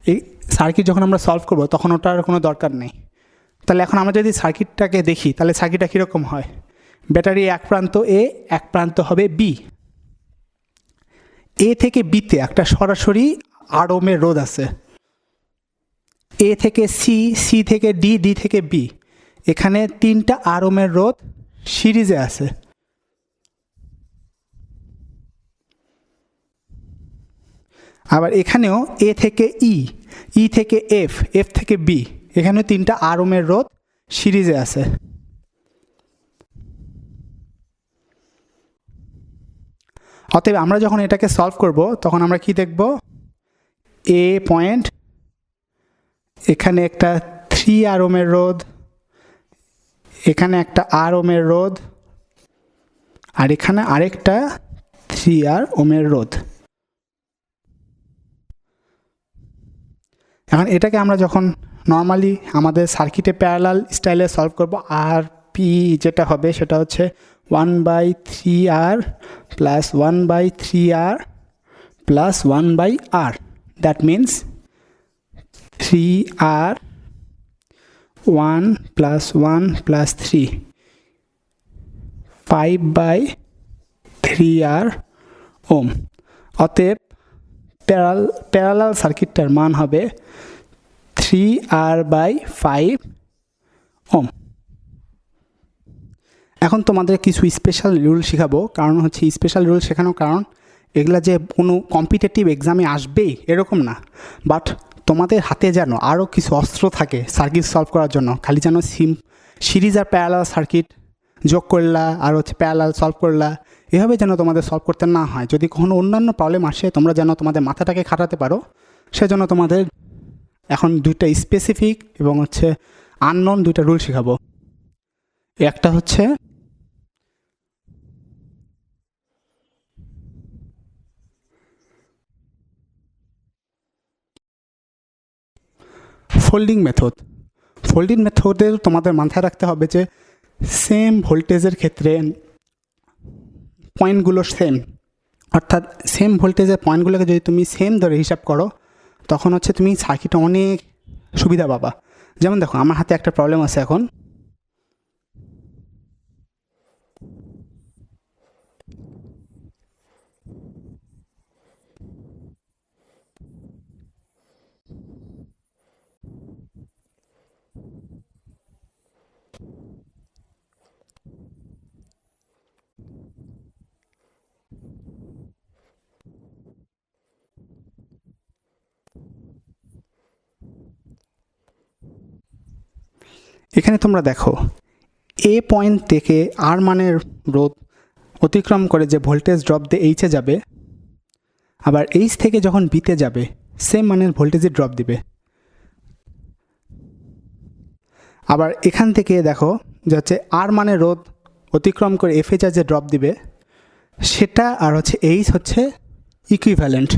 এই সার্কিট যখন আমরা সলভ করব তখন ওটার কোনো দরকার নেই। তাহলে এখন আমরা যদি সার্কিটটাকে দেখি, তাহলে সার্কিটটা কীরকম হয়? ব্যাটারি এক প্রান্ত এ, এক প্রান্ত হবে বি। এ থেকে বিতে একটা সরাসরি 8 ওহমের রোধ আছে, এ থেকে সি, সি থেকে ডি, ডি থেকে বি, এখানে 3টা আর ওহমের রোধ সিরিজে আছে। আবার এখানেও এ থেকে ই, ই থেকে এফ, এফ থেকে বি, এখানেও 3টা আর ওহমের রোধ সিরিজে আছে। অতএব আমরা যখন এটাকে সলভ করব তখন আমরা কি দেখব, এ পয়েন্ট, এখানে একটা 3 আর ওহমের রোধ, এখানে একটা আর ওহমের রোধ, আর এখানে আরেকটা 3 আর ওহমের রোধ। এখন এটাকে আমরা যখন নর্মালি আমাদের সার্কিটে প্যারালাল স্টাইলে সলভ করব, আর পি যেটা হবে সেটা হচ্ছে 1/3R plus 1/3R plus 1/R, that means 3R 1 plus 1 plus 3, 5/3R ওম। অতএব প্যারালাল সার্কিটটার মান হবে 3R/5 ওম। এখন তোমাদের কিছু স্পেশাল রুল শেখাবো, কারণ হচ্ছে স্পেশাল রুল শেখানোর কারণ এগুলা যে কোনো কম্পিটিটিভ এক্সামে আসবেই এরকম না, বাট তোমাদের হাতে যেন আরও কিছু অস্ত্র থাকে সার্কিট সলভ করার জন্য। খালি যেন সিরিজ আর প্যারালাল সার্কিট যোগ করলা আর হচ্ছে প্যারালাল সলভ করলা, এভাবে যেন তোমাদের সলভ করতে না হয়। যদি কখনো অন্যান্য প্রবলেম আসে তোমরা যেন তোমাদের মাথাটাকে খাটাতে পারো, সেজন্য তোমাদের এখন 2টা স্পেসিফিক এবং হচ্ছে আননোন 2টা রুল শেখাবো। একটা হচ্ছে ফোল্ডিং মেথড। ফোল্ডিং মেথডের তোমাদের মাথায় রাখতে হবে যে সেম ভোল্টেজের ক্ষেত্রে পয়েন্টগুলো সেম, অর্থাৎ সেম ভোল্টেজের পয়েন্টগুলোকে যদি তুমি সেম ধরে হিসাব করো তখন হচ্ছে তুমি সার্কিটে অনেক সুবিধা পাবা। যেমন দেখো আমার হাতে একটা প্রবলেম আছে এখন, এখানে তোমরা দেখো এ পয়েন্ট থেকে আর মানের রোধ অতিক্রম করে যে ভোল্টেজ ড্রপ দিয়ে এইচে যাবে, আবার এইচ থেকে যখন বিতে যাবে সেম মানের ভোল্টেজই ড্রপ দিবে। আবার এখান থেকে দেখো যে হচ্ছে আর মানের রোধ অতিক্রম করে এফ এইচ যে ড্রপ দিবে সেটা আর হচ্ছে এইচ হচ্ছে ইকুইভ্যালেন্ট।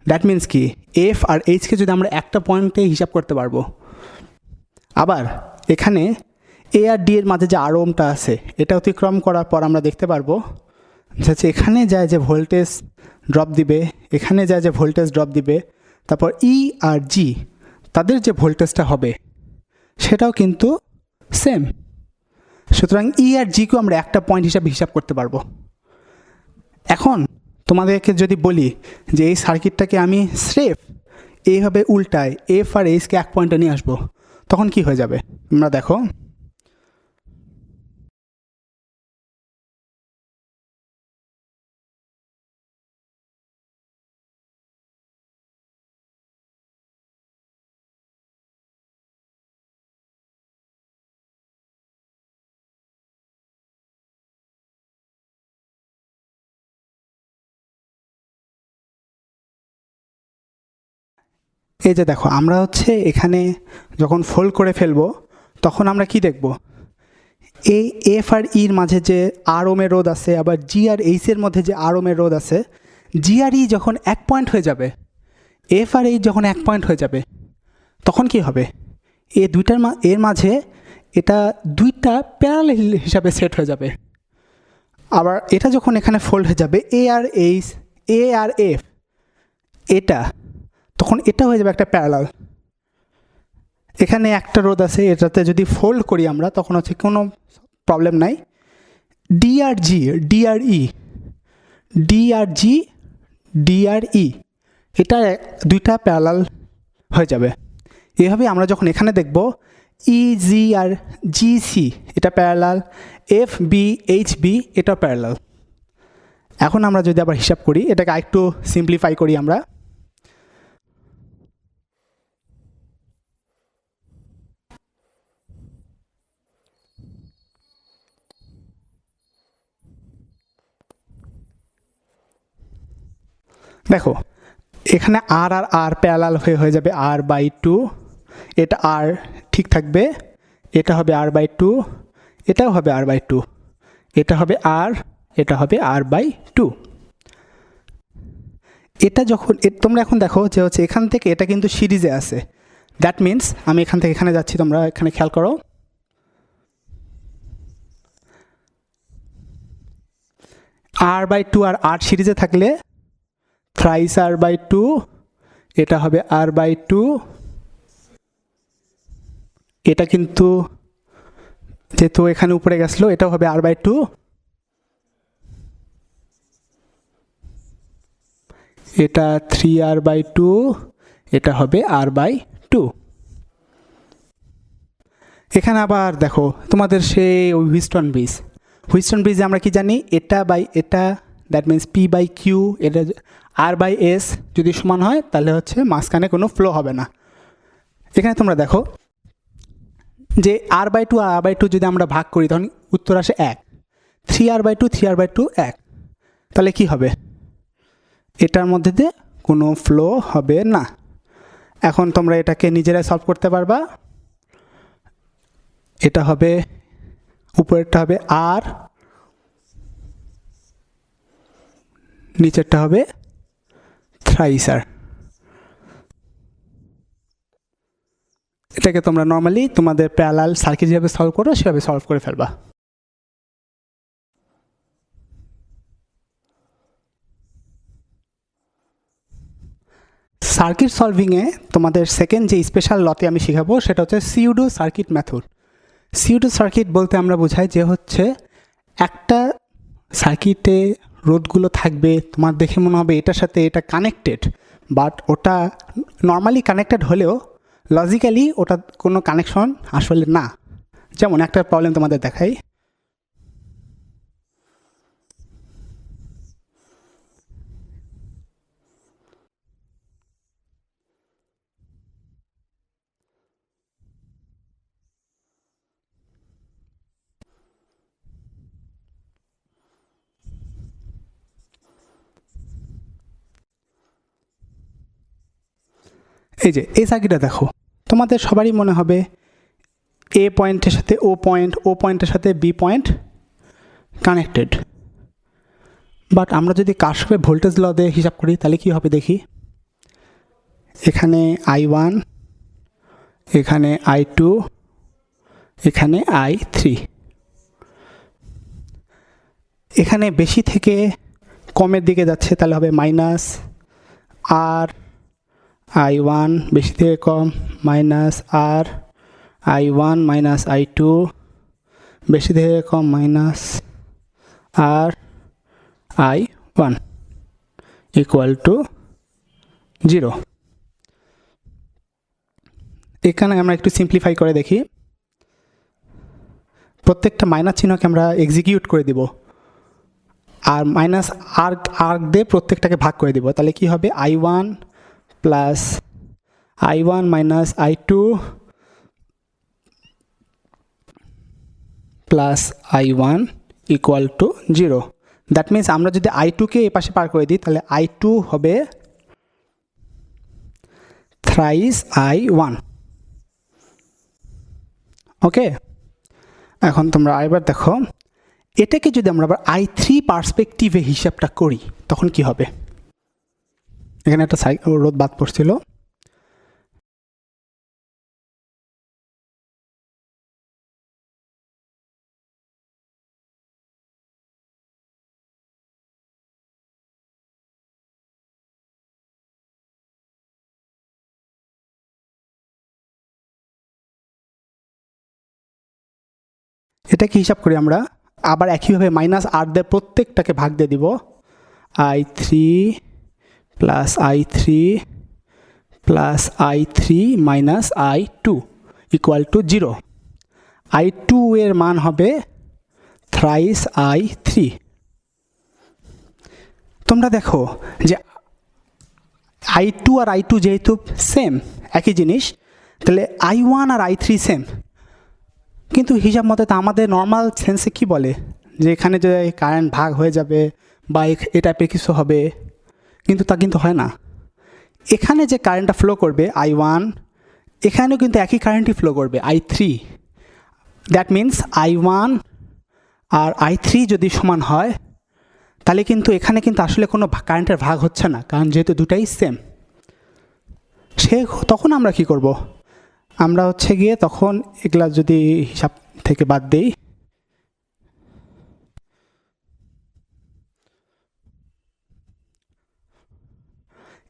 দ্যাট মিন্স কি, এফ আর এইচকে যদি আমরা একটা পয়েন্টে হিসাব করতে পারবো। আবার এখানে এ আর ডি এর মাঝে যে আর ওমটা আছে এটা অতিক্রম করার পর আমরা দেখতে পারবো যে এখানে যায় যে ভোল্টেজ ড্রপ দিবে, এখানে যায় যে ভোল্টেজ ড্রপ দিবে, তারপর ই আর জি তাদের যে ভোল্টেজটা হবে সেটাও কিন্তু সেম। সুতরাং ই আর জিকেও আমরা একটা পয়েন্ট হিসাবে হিসাব করতে পারবো। এখন তোমাদেরকে যদি বলি যে এই সার্কিটটাকে আমি স্রেফ এইভাবে উল্টায় এফ আর এইচকে এক পয়েন্টে নিয়ে আসবো, তখন কি হয়ে যাবে তোমরা দেখো। এই যে দেখো আমরা হচ্ছে এখানে যখন ফোল্ড করে ফেলবো তখন আমরা কি দেখব, এই এফ আর ইর মাঝে যে আর ওমের রোধ আছে, আবার জি আর এইচের মধ্যে যে আর ওমের রোধ আছে, জি আর ই যখন এক পয়েন্ট হয়ে যাবে, এফ আর এইচ যখন এক পয়েন্ট হয়ে যাবে তখন কি হবে, এই দুইটার এর মাঝে এটা দুইটা প্যারালাল হিসাবে সেট হয়ে যাবে। আবার এটা যখন এখানে ফোল্ড হয়ে যাবে এ আর এইচ, এ আর এফ, এটা তখন এটা হয়ে যাবে একটা প্যারালাল। এখানে একটা রোধ আছে, এটাতে যদি ফোল্ড করি আমরা তখন হচ্ছে কোনো প্রবলেম নাই। ডি আর জি, ডি আর ই, ডি আর জি, ডি আর ই, এটা দুইটা প্যারালাল হয়ে যাবে। এভাবে আমরা যখন এখানে দেখব EG আর GC এটা প্যারালাল, FB HB এটা প্যারালাল। এখন আমরা যদি আবার হিসাব করি, এটাকে আরেকটু সিম্পলিফাই করি আমরা। দেখো এখানে আর আর আর প্যারালাল হয়ে যাবে r/2, এটা r ঠিক থাকবে, এটা হবে r/2, এটাও হবে r/2, এটা হবে r, এটা হবে r/2। এটা যখন তোমরা এখন দেখো যে হচ্ছে এখান থেকে এটা কিন্তু সিরিজে আছে, দ্যাট মিন্স আমি এখান থেকে এখানে যাচ্ছি, তোমরা এখানে খেয়াল করো, r/2 আর r সিরিজে থাকলে থ্রাইস r/2, এটা হবে r/2, এটা কিন্তু যেহেতু এখানে উপরে গেছিলো এটাও হবে r/2, এটা 3r/2, এটা হবে r/2। এখানে আবার দেখো তোমাদের সেই হুইস্টন ব্রিজে আমরা কি জানি, এটা বাই এটা, দ্যাট মিন্স p/q, এটা r/s যদি সমান হয় তাহলে হচ্ছে মাঝখানে কোনো ফ্লো হবে না। এখানে তোমরা দেখো যে r/2 আর r/2 যদি আমরা ভাগ করি তখন উত্তর আসে 1, 3r/2 1, তাহলে কি হবে, এটার মধ্যে দিয়ে কোনো ফ্লো হবে না। এখন তোমরা এটাকে নিজেরাই সলভ করতে পারবা। এটা হবে উপরেরটা হবে r, নিচেরটা হবে থ্রাইস r। এটাকে তোমরা নর্মালি তোমাদের প্যারালাল সার্কিট যেভাবে সলভ করো সেভাবে সলভ করে ফেলবা। সার্কিট সলভিংয়ে তোমাদের সেকেন্ড যে স্পেশাল লতে আমি শেখাবো সেটা হচ্ছে pseudo circuit method. Pseudo circuit বলতে আমরা বোঝাই যে হচ্ছে একটা সার্কিটে রোধগুলো থাকবে, তোমার দেখে মনে হবে এটার সাথে এটা কানেক্টেড, বাট ওটা নর্মালি কানেক্টেড হলেও লজিক্যালি ওটা কোনো কানেকশন আসলে না। যেমন একটা প্রবলেম তোমাদের দেখাই, এই যে এই সার্কিটটা দেখো, তোমাদের সবারই মনে হবে এ পয়েন্টের সাথে ও পয়েন্টের সাথে বি পয়েন্ট কানেক্টেড, বাট আমরা যদি কার্শফের ভোল্টেজ ল দিয়ে হিসাব করি তাহলে কি হবে দেখি। এখানে I1, এখানে I2, এখানে I3, এখানে বেশি থেকে কমের দিকে যাচ্ছে তাহলে হবে মাইনাস আর I1, বেশি থেকে কম মাইনাস আর I1 মাইনাস I2, বেশি থেকে কম মাইনাস আর I1 ইকুয়াল টু 0। এখানে আমরা একটু সিম্পলিফাই করে দেখি, প্রত্যেকটা মাইনাস চিহ্নকে আমরা এক্সিকিউট করে দিব আর মাইনাস আর দিয়ে প্রত্যেকটাকে ভাগ করে দিব, তাহলে কি হবে I1 plus I1 minus I2 plus I1 equal to 0। That means আমরা যদি I2কে এ পাশে পার করে দিই তাহলে I2 হবে থ্রাইস I1। ওকে, এখন তোমরা এবার দেখো এটাকে যদি আমরা আবার I3 পার্সপেক্টিভে হিসাবটা করি তখন কি হবে। এখানে একটা রোধ বাদ পড়ছিল, এটাকে হিসাব করি আমরা আবার একইভাবে মাইনাস আর দিয়ে প্রত্যেকটাকে ভাগ দিয়ে দিব I3 plus I3 plus I3 minus I2 equal to 0। I2 এর মান হবে থ্রাইস I3। তোমরা দেখো যে I2 আর I2 যেহেতু সেম একই জিনিস, তাহলে I1 আর I3 সেম, কিন্তু হিসাব মতে তা আমাদের নর্মাল সেন্সে কি বলে যে এখানে যে কারেন্ট ভাগ হয়ে যাবে বা এ টাইপের কিছু হবে, কিন্তু তা কিন্তু হয় না। এখানে যে কারেন্টটা ফ্লো করবে I1, এখানেও কিন্তু একই কারেন্টই ফ্লো করবে I3। That means I1 R I3 যদি সমান হয় তাহলে কিন্তু এখানে কিন্তু আসলে কোনো কারেন্টের ভাগ হচ্ছে না, কারণ যেহেতু দুটাই সেম। তখন আমরা কি করব? আমরা হচ্ছে গিয়ে তখন এগুলা যদি হিসাব থেকে বাদ দেই,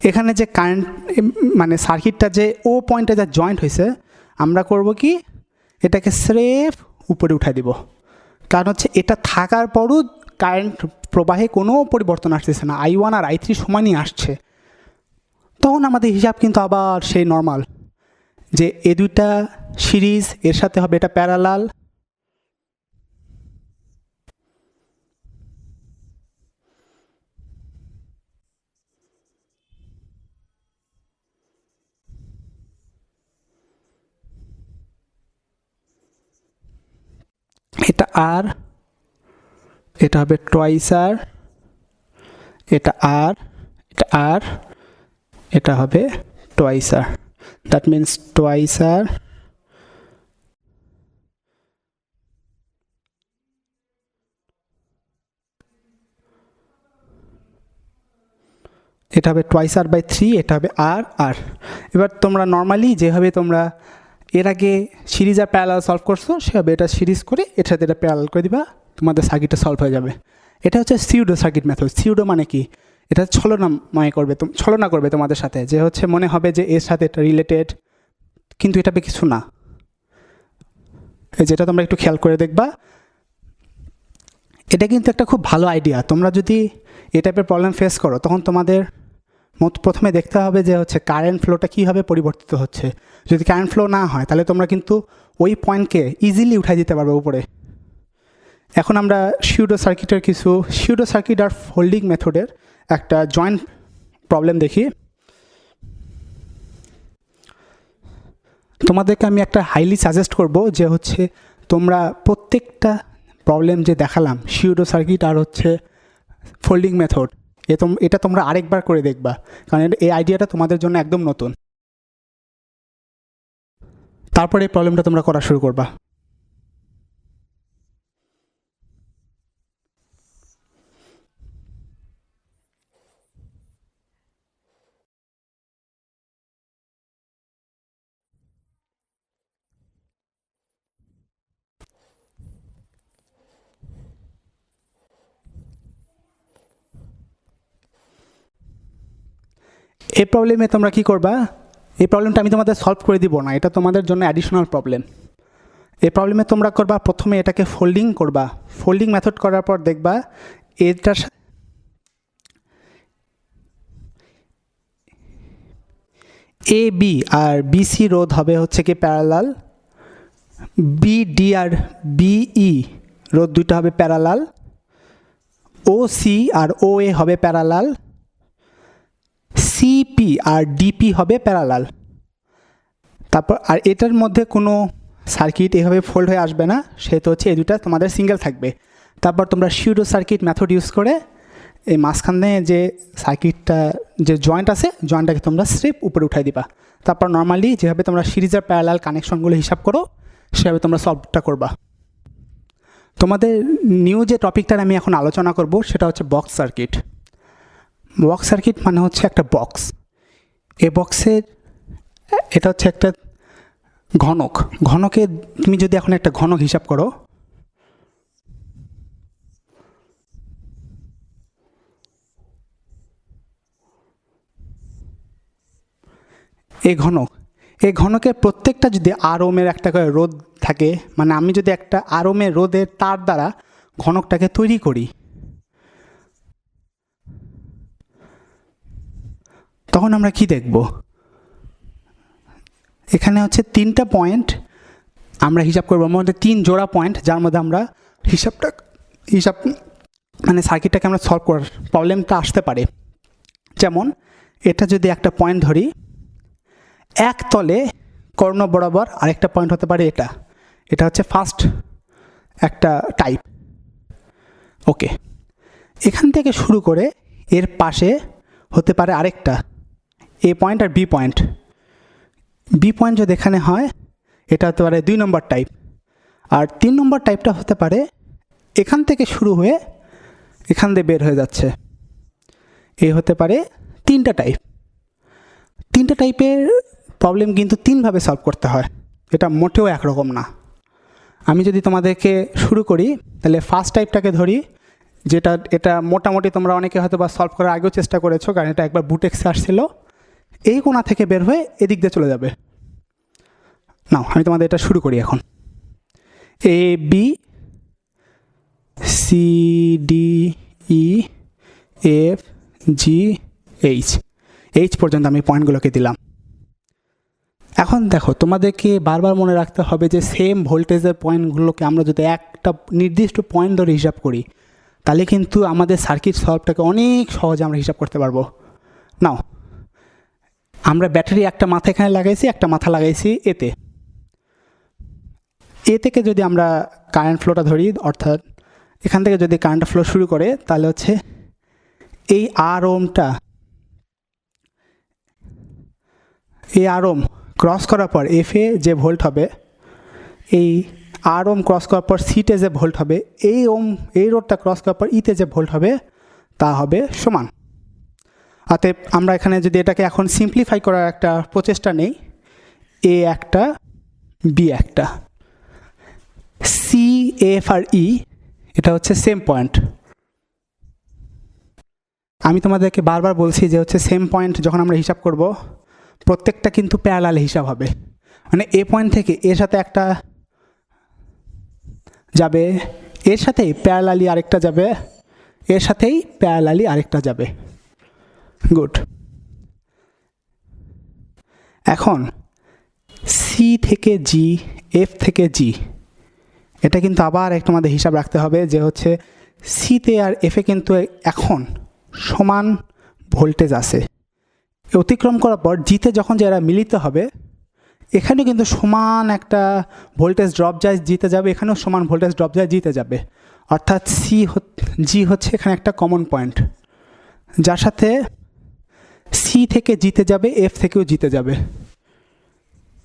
এখানে যে কারেন্ট মানে সার্কিটটা যে ও পয়েন্টে যা জয়েন্ট হয়েছে, আমরা করব কি এটাকে স্রেফ উপরে উঠাই দিব, কারণ হচ্ছে এটা থাকার পরও কারেন্ট প্রবাহে কোনো পরিবর্তন আসতেছে না, I1 আর I3 সমানই আসছে। তখন আমাদের হিসাব কিন্তু আবার সেই নর্মাল, যে এ দুইটা সিরিজ, এর সাথে হবে এটা প্যারালাল, এটা আর, এটা হবে টুয়াইস আর, এটা আর, এটা আর, এটা হবে twice R. That means twice R এটা হবে টুয়াইস আর বাই 3, এটা হবে আর আর। এবার তোমরা নর্মালি যেভাবে তোমরা এর আগে সিরিজ আর প্যারালাল সলভ করছো, সেভাবে এটা সিরিজ করে এর সাথে এটা প্যারালাল করে দিবা, তোমাদের সার্কিটটা সলভ হয়ে যাবে। এটা হচ্ছে সিউডো সার্কিট মেথড। সিউডো মানে কি? এটা ছলনা করবে তোমাদের সাথে, যে হচ্ছে মনে হবে যে এর সাথে এটা রিলেটেড, কিন্তু এটা কিছু না। যেটা তোমরা একটু খেয়াল করে দেখবা, এটা কিন্তু একটা খুব ভালো আইডিয়া। তোমরা যদি এই টাইপের প্রবলেম ফেস করো, তখন তোমাদের প্রথমে দেখতে হবে যে হচ্ছে কারেন্ট ফ্লোটা কীভাবে পরিবর্তিত হচ্ছে। যদি কারেন্ট ফ্লো না হয়, তাহলে তোমরা কিন্তু ওই পয়েন্টকে ইজিলি উঠাই দিতে পারবে উপরে। এখন আমরা সিউডো সার্কিট আর ফোল্ডিং মেথডের একটা জয়েন্ট প্রবলেম দেখি। তোমাদেরকে আমি একটা হাইলি সাজেস্ট করব যে হচ্ছে তোমরা প্রত্যেকটা প্রবলেম যে দেখালাম সিউডো সার্কিট আর হচ্ছে ফোল্ডিং মেথড, এটা তোমরা আরেকবার করে দেখবা, কারণ এই আইডিয়াটা তোমাদের জন্য একদম নতুন। তারপরে এই প্রবলেমটা তোমরা করা শুরু করবা। এই প্রবলেমে তোমরা কি করবা? এই প্রবলেমটা আমি তোমাদের সলভ করে দিব না, এটা তোমাদের জন্য অ্যাডিশনাল প্রবলেম। এই প্রবলেমে তোমরা করবা প্রথমে এটাকে ফোল্ডিং করবা। ফোল্ডিং মেথড করার পর দেখবা এটার এ বি আর বিসি রোধ হবে হচ্ছে কি প্যারালাল, বিডি আর বিই রোধ দুইটা হবে প্যারালাল, ও সি আর ও এ হবে প্যারালাল, সিপি আর ডিপি হবে প্যারালাল। তারপর আর এটার মধ্যে কোনো সার্কিট এভাবে ফোল্ড হয়ে আসবে না, সেহেতু হচ্ছে এই দুটা তোমাদের সিঙ্গেল থাকবে। তারপর তোমরা সিউডো সার্কিট মেথড ইউজ করে এই মাঝখানে যে সার্কিটটা যে জয়েন্ট আছে, জয়েন্টটাকে তোমরা স্ট্রিপ উপরে উঠাই দিবা। তারপর নর্মালি যেভাবে তোমরা সিরিজের প্যারালাল কানেকশনগুলো হিসাব করো, সেভাবে তোমরা সলভটা করবা। তোমাদের নিউ যে টপিকটার আমি এখন আলোচনা করব সেটা হচ্ছে বক্স সার্কিট। বক্স সার্কিট মানে হচ্ছে একটা বক্স। এই বক্সের এটা হচ্ছে একটা ঘনকে তুমি যদি এখন একটা ঘনক হিসাব করো, এই ঘনকের প্রত্যেকটা যদি আর ওমের একটা করে রোধ থাকে, মানে আমি যদি একটা আর ওমের রোধের তার দ্বারা ঘনকটাকে তৈরি করি, তখন আমরা কি দেখব? এখানে হচ্ছে 3টা পয়েন্ট আমরা হিসাব করব, মধ্যে 3 জোড়া পয়েন্ট, যার মধ্যে আমরা হিসাব মানে সার্কিটটাকে আমরা সলভ করার প্রবলেমটা আসতে পারে। যেমন এটা যদি একটা পয়েন্ট ধরি, এক তলে কর্ণ বরাবর আরেকটা পয়েন্ট হতে পারে এটা হচ্ছে ফার্স্ট একটা টাইপ। ওকে, এখান থেকে শুরু করে এর পাশে হতে পারে আরেকটা এ পয়েন্ট আর বি পয়েন্ট। বি পয়েন্ট যদি এখানে হয়, এটা হতে পারে 2 নম্বর টাইপ। আর 3 নম্বর টাইপটা হতে পারে এখান থেকে শুরু হয়ে এখান দিয়ে বের হয়ে যাচ্ছে, এ হতে পারে 3টা টাইপ। 3টা টাইপের প্রবলেম কিন্তু 3ভাবে সলভ করতে হয়, এটা মোটেও একরকম না। আমি যদি তোমাদেরকে শুরু করি, তাহলে ফার্স্ট টাইপটাকে ধরি, এটা মোটামুটি তোমরা অনেকে হয়তো বা সলভ করার আগেও চেষ্টা করেছো, কারণ এটা একবার বুটেক্সে আসছিল। এই কোণা থেকে বের হয়ে এদিক দিয়ে চলে যাবে। নাও আমি তোমাদের এটা শুরু করি এখন। A B C D E F G H পর্যন্ত আমি পয়েন্টগুলোকে দিলাম। এখন দেখো, তোমাদেরকে বারবার মনে রাখতে হবে যে সেম ভোল্টেজের পয়েন্টগুলোকে আমরা যদি একটা নির্দিষ্ট পয়েন্ট ধরে হিসাব করি, তাহলে কিন্তু আমাদের সার্কিট সলভটাকে অনেক সহজে আমরা হিসাব করতে পারবো। নাও, আমরা ব্যাটারি একটা মাথা এখানে লাগাইছি, একটা মাথা লাগাইছি এ থেকে যদি আমরা কারেন্ট ফ্লোটা ধরি, অর্থাৎ এখান থেকে যদি কারেন্ট ফ্লো শুরু করে, তাহলে হচ্ছে এই আর ওম ক্রস করার পর এফে যে ভোল্ট হবে, এই আর ওম ক্রস করার পর সিতে যে ভোল্ট হবে, এই রোডটা ক্রস করার পর ইতে যে ভোল্ট হবে তা হবে সমান। অতএব আমরা এখানে যদি এটাকে এখন সিম্পলিফাই করার একটা প্রচেষ্টা নেই, এ একটা বি একটা, সি এফ আর ই এটা হচ্ছে সেম পয়েন্ট। আমি তোমাদেরকে বারবার বলছি যে হচ্ছে সেম পয়েন্ট যখন আমরা হিসাব করব, প্রত্যেকটা কিন্তু প্যারালাল হিসাব হবে। মানে এ পয়েন্ট থেকে এর সাথে একটা যাবে, এর সাথেই প্যারালালি আরেকটা যাবে, এর সাথেই প্যারালালি আরেকটা যাবে। গুড। এখন সি থেকে জি, এফ থেকে জি, এটা কিন্তু আবার একটু আমাদের হিসাব রাখতে হবে যে হচ্ছে সিতে আর এফে কিন্তু এখন সমান ভোল্টেজ আছে। অতিক্রম করার পর জিতে যখন যারা মিলিত হবে, এখানে কিন্তু সমান একটা ভোল্টেজ ড্রপ যায় জিতে যাবে, এখানেও সমান ভোল্টেজ ড্রপ যায় জিতে যাবে। অর্থাৎ জি হচ্ছে এখানে একটা কমন পয়েন্ট, যার সাথে সি থেকে জিতে যাবে, এফ থেকেও জিতে যাবে।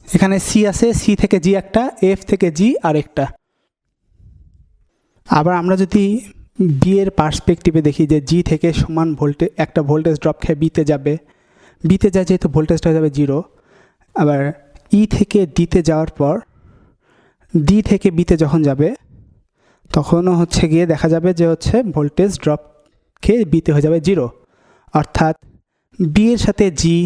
এখানে সি আছে, সি থেকে জি একটা, এফ থেকে জি আরেকটা। আবার আমরা যদি বি এর পার্সপেক্টিভে দেখি যে জি থেকে সমান একটা ভোল্টেজ ড্রপ খেয়ে বিতে যায়, যেহেতু ভোল্টেজটা হয়ে যাবে 0। আবার ই থেকে ডিতে যাওয়ার পর ডি থেকে বিতে যখন যাবে, তখনও হচ্ছে গিয়ে দেখা যাবে যে হচ্ছে ভোল্টেজ ড্রপ খেয়ে বিতে হয়ে যাবে 0। অর্থাৎ বি এর সাথে জি,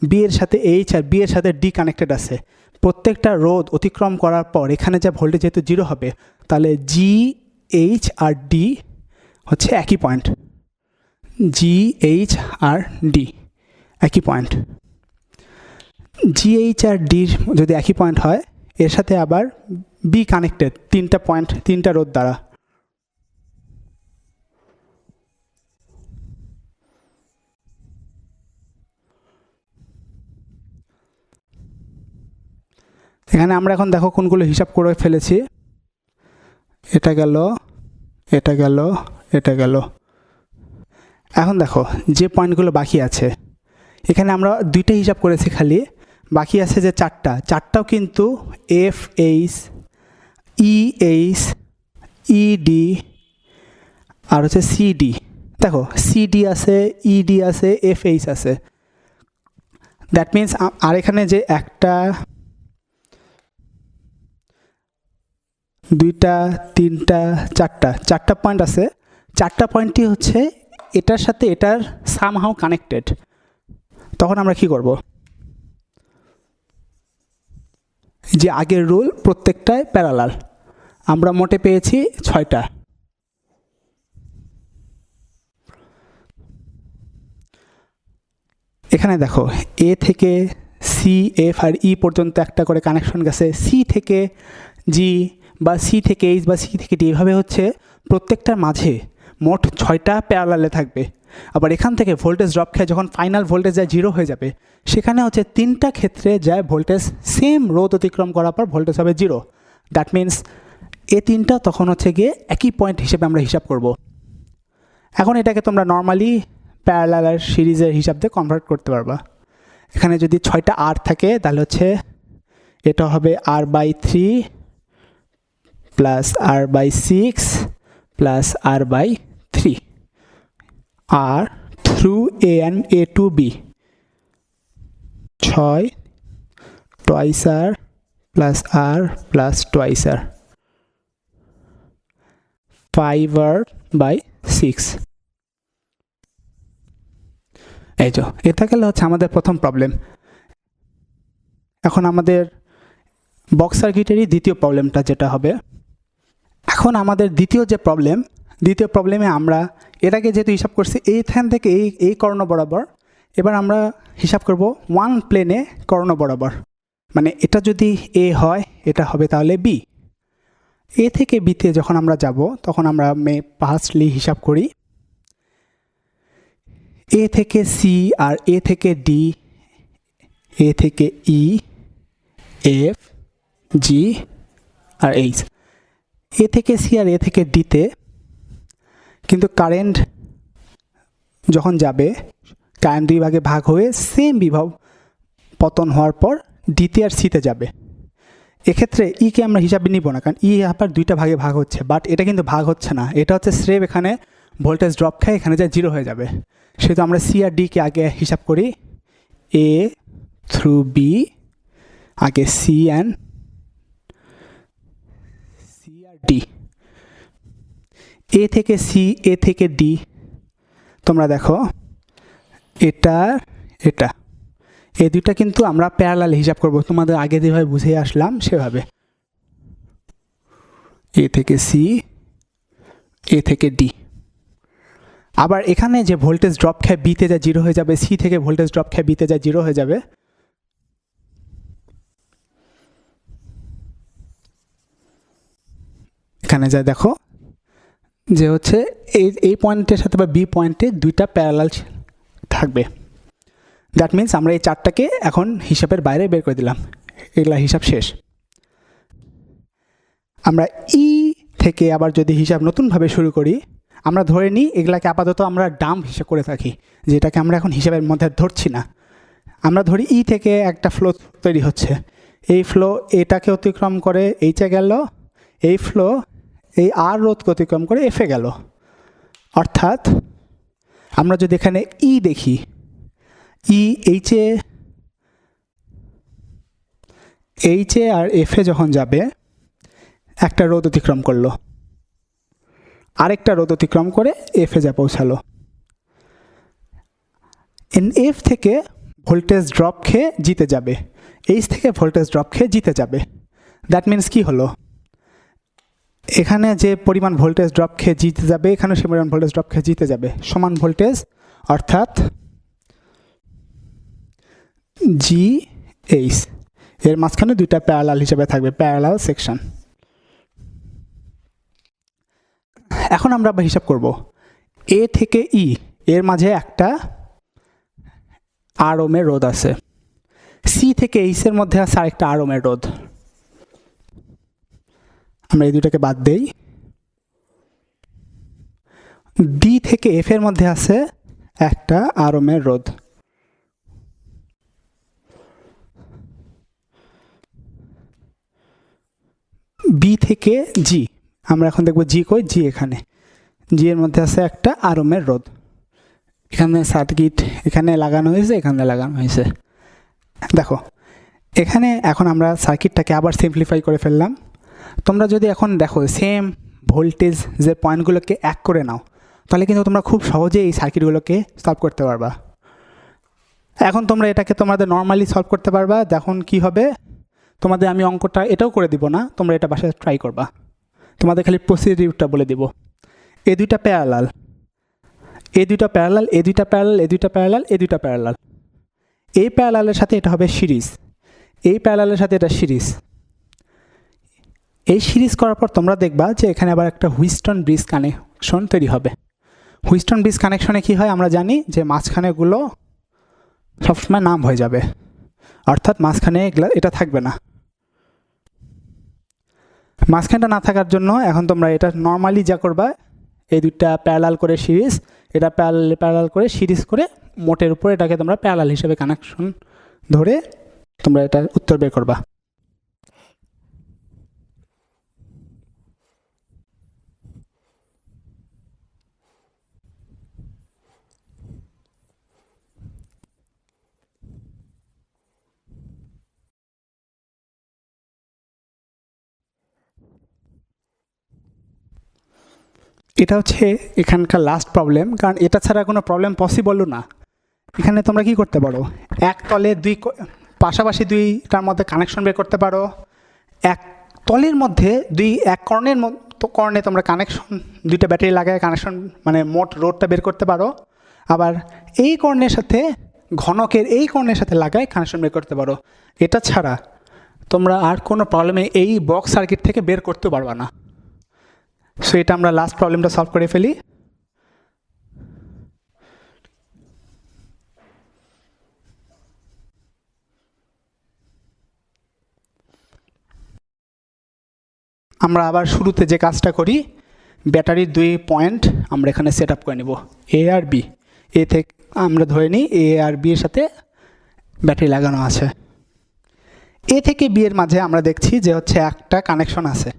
বি এর সাথে এইচ আর বি এর সাথে ডি কানেক্টেড আছে। প্রত্যেকটা রোধ অতিক্রম করার পর এখানে যা ভোল্টেজ যেহেতু 0 হবে, তাহলে জি, এইচ আর ডি হচ্ছে একই পয়েন্ট। জি, এইচ আর ডি একই পয়েন্ট। জি, এইচ আর ডির যদি একই পয়েন্ট হয়, এর সাথে আবার বি কানেক্টেড 3টা পয়েন্ট, 3টা রোধ দ্বারা। এখানে আমরা এখন দেখো কোনগুলো হিসাব করে ফেলেছি। এটা গেল, এটা গেল, এটা গেল। এখন দেখো যে পয়েন্টগুলো বাকি আছে, এখানে আমরা 2টা হিসাব করেছি খালি, বাকি আছে যে 4টাও কিন্তু F H, E H, ED আর হচ্ছে সিডি। দেখো সিডি আছে, ইডি আছে, এফ এইচ আছে। দ্যাট মিন্স আর এখানে যে 1টা 2টা 3টা 4টা পয়েন্ট আছে, 4টা পয়েন্টই হচ্ছে এটার সাথে এটার সামহাউ কানেক্টেড। তখন আমরা কি করব, যে আগের রুল প্রত্যেকটাই প্যারালাল, আমরা মোটে পেয়েছি 6টা। এখানে দেখো এ থেকে সি এফ আর ই পর্যন্ত একটা করে কানেকশন গেছে, সি থেকে জি বা সি থেকে এইচ বা সি থেকে ডি, এভাবে হচ্ছে প্রত্যেকটার মাঝে মোট 6টা প্যারালালে থাকবে। আবার এখান থেকে ভোল্টেজ ড্রপ খেয়ে যখন ফাইনাল ভোল্টেজ যায় 0 হয়ে যাবে, সেখানে হচ্ছে 3টা ক্ষেত্রে যায় ভোল্টেজ সেম রোধ অতিক্রম করার পর ভোল্টেজ হবে 0। দ্যাট মিন্স এ 3টা তখন হচ্ছে গিয়ে একই পয়েন্ট হিসেবে আমরা হিসাব করব। এখন এটাকে তোমরা নর্মালি প্যারালাল আর সিরিজের হিসাব দিয়ে কনভার্ট করতে পারবা। এখানে যদি 6টা আর থাকে তাহলে হচ্ছে এটা হবে r/3 plus r/6 plus r/3 আর through A and A to B 6 twice R plus R plus twice R 5r/6। এই তো এটা গেলে হচ্ছে আমাদের প্রথম প্রবলেম। এখন আমাদের বক্স সার্কিটেরই দ্বিতীয় প্রবলেমটা যেটা হবে, এখন আমাদের দ্বিতীয় প্রবলেমে আমরা এর আগে যেহেতু হিসাব করছি এইখান থেকে এই কর্ণ বরাবর, এবার আমরা হিসাব করব ওয়ান প্লেনে কর্ণ বরাবর। মানে এটা যদি এ হয় এটা হবে তাহলে বি। এ থেকে বিতে যখন আমরা যাব তখন আমরা ফার্স্টলি হিসাব করি এ থেকে সি আর এ থেকে ডি, এ থেকে ই, এফ, জি আর এইচ। এ থেকে সি আর এ থেকে ডিতে কিন্তু কারেন্ট যখন যাবে, কারেন্ট 2 ভাগে ভাগ হয়ে সেম বিভব পতন হওয়ার পর ডিতে আর সিতে যাবে। এক্ষেত্রে ইকে আমরা হিসাবে নিব না, কারণ ই আবার 2টা ভাগে ভাগ হচ্ছে, বাট এটা কিন্তু ভাগ হচ্ছে না, এটা হচ্ছে স্রেফ এখানে ভোল্টেজ ড্রপ খায় এখানে যা 0 হয়ে যাবে। সেহেতু আমরা সি আর ডিকে আগে হিসাব করি, এ থ্রু বি, আগে সি আর ডি, এ থেকে সি এ থেকে ডি। তোমরা দেখো এটা এই দুইটা কিন্তু আমরা প্যারালাল হিসাব করব, তোমাদের আগে যেভাবে বুঝে আসলাম সেভাবে। এ থেকে সি, এ থেকে ডি। আবার এখানে যে ভোল্টেজ ড্রপ খেয়ে বিতে যা 0 হয়ে যাবে, সি থেকে ভোল্টেজ ড্রপ খেয়ে বিতে যা 0 হয়ে যাবে, এখানে যা দেখো যে হচ্ছে এই পয়েন্টের সাথে বা বি পয়েন্টে 2টা প্যারালাল থাকবে। দ্যাট মিন্স আমরা এই 4টাকে এখন হিসাবের বাইরে বের করে দিলাম, এগুলা হিসাব শেষ। আমরা ই থেকে আবার যদি হিসাব নতুনভাবে শুরু করি, আমরা ধরে নিই এগুলাকে আপাতত আমরা ডাম্প হিসাব করে থাকি, যেটাকে আমরা এখন হিসাবের মধ্যে ধরছি না। আমরা ধরি ই থেকে একটা ফ্লো তৈরি হচ্ছে, এই ফ্লো এটাকে অতিক্রম করে এইচে গেল, এই ফ্লো এই আর রোধকে অতিক্রম করে এফে গেল। অর্থাৎ আমরা যদি এখানে ই দেখি, ই এইচে আর এফে যখন যাবে একটা রোধ অতিক্রম করলো, আরেকটা রোধ অতিক্রম করে এফে যা পৌঁছালো। এফ থেকে ভোল্টেজ ড্রপ খেয়ে জিতে যাবে, এইচ থেকে ভোল্টেজ ড্রপ খেয়ে জিতে যাবে। দ্যাট মিন্স কি হলো, এখানে যে পরিমাণ ভোল্টেজ ড্রপ খেয়ে জিতে যাবে, এখানে সে পরিমাণ ভোল্টেজ ড্রপ খেয়ে জিতে যাবে, সমান ভোল্টেজ। অর্থাৎ জি এইচ এর মাঝখানে 2টা প্যারালাল হিসেবে থাকবে, প্যারালাল সেকশন। এখন আমরা হিসাব করব এ থেকে ই এর মাঝে একটা আর ওমের রোধ আছে, সি থেকে এইচ এর মধ্যে আছে আরেকটা আর ওমের রোধ। আমরা এই দুটাকে বাদ দেই। ডি থেকে এফ এর মধ্যে আছে একটা আর ওমের রোধ। বি থেকে জি, আমরা এখন দেখব জি কই, জি এখানে, জি এর মধ্যে আছে একটা আর ওমের রোধ। এখানে সার্কিট এখানে লাগানো হয়েছে, এখানে লাগানো হয়েছে। দেখো এখানে এখন আমরা সার্কিটটাকে আবার সিম্পলিফাই করে ফেললাম। তোমরা যদি এখন দেখো সেম ভোল্টেজ যে পয়েন্টগুলোকে এক করে নাও, তাহলে কিন্তু তোমরা খুব সহজেই এই সার্কিটগুলোকে সলভ করতে পারবা। এখন তোমরা এটাকে তোমাদের নর্মালি সলভ করতে পারবা। দেখুন কি হবে, তোমাদের আমি অঙ্কটা এটাও করে দিব না, তোমরা এটা বাসায় ট্রাই করবা। তোমাদের খালি প্রসিডিউরটা বলে দিব। এই দুইটা প্যারালাল, এই দুইটা প্যারালাল, এই দুইটা প্যারালাল, এই দুইটা প্যারালাল, এই দুইটা প্যারালাল, এই প্যারালালের সাথে এটা হবে সিরিজ, এই প্যারালালের সাথে এটা সিরিজ। এই সিরিজ করার পর তোমরা দেখবা যে এখানে আবার একটা হুইস্টন ব্রিজ কানেকশন তৈরি হবে। হুইস্টন ব্রিজ কানেকশনে কি হয় আমরা জানি যে মাঝখানেগুলো সবসময় নাম হয়ে যাবে, অর্থাৎ মাঝখানে এটা থাকবে না। মাঝখানটা না থাকার জন্য এখন তোমরা এটা নর্মালি যা করবা, এই দুইটা প্যারালাল করে সিরিজ, এটা প্যারালাল করে সিরিজ করে মোটের উপর এটাকে তোমরা প্যারালাল হিসেবে কানেকশন ধরে তোমরা এটার উত্তর বের করবা। এটা হচ্ছে এখানকার লাস্ট প্রবলেম, কারণ এটা ছাড়া কোনো প্রবলেম পসিবলও না। এখানে তোমরা কি করতে পারো, এক তলে পাশাপাশি দুইটার মধ্যে কানেকশন বের করতে পারো। এক তলের মধ্যে এক কর্ণে তোমরা কানেকশন, দুইটা ব্যাটারি লাগায় কানেকশন মানে মোট রোডটা বের করতে পারো। আবার এই কর্ণের সাথে ঘনকের এই কর্ণের সাথে লাগায় কানেকশন বের করতে পারো। এটা ছাড়া তোমরা আর কোনো প্রবলেমে এই বক্স সার্কিট থেকে বের করতে পারবা না। সো এটা আমরা লাস্ট প্রবলেমটা সলভ করে ফেলি। আমরা আবার শুরুতে যে কাজটা করি, ব্যাটারির 2 পয়েন্ট আমরা এখানে সেট আপ করে নেব, এ আর বি। এ থেকে আমরা ধরে নিই এ আর বি এর সাথে ব্যাটারি লাগানো আছে। এ থেকে বি এর মাঝে আমরা দেখছি যে হচ্ছে একটা কানেকশন আছে।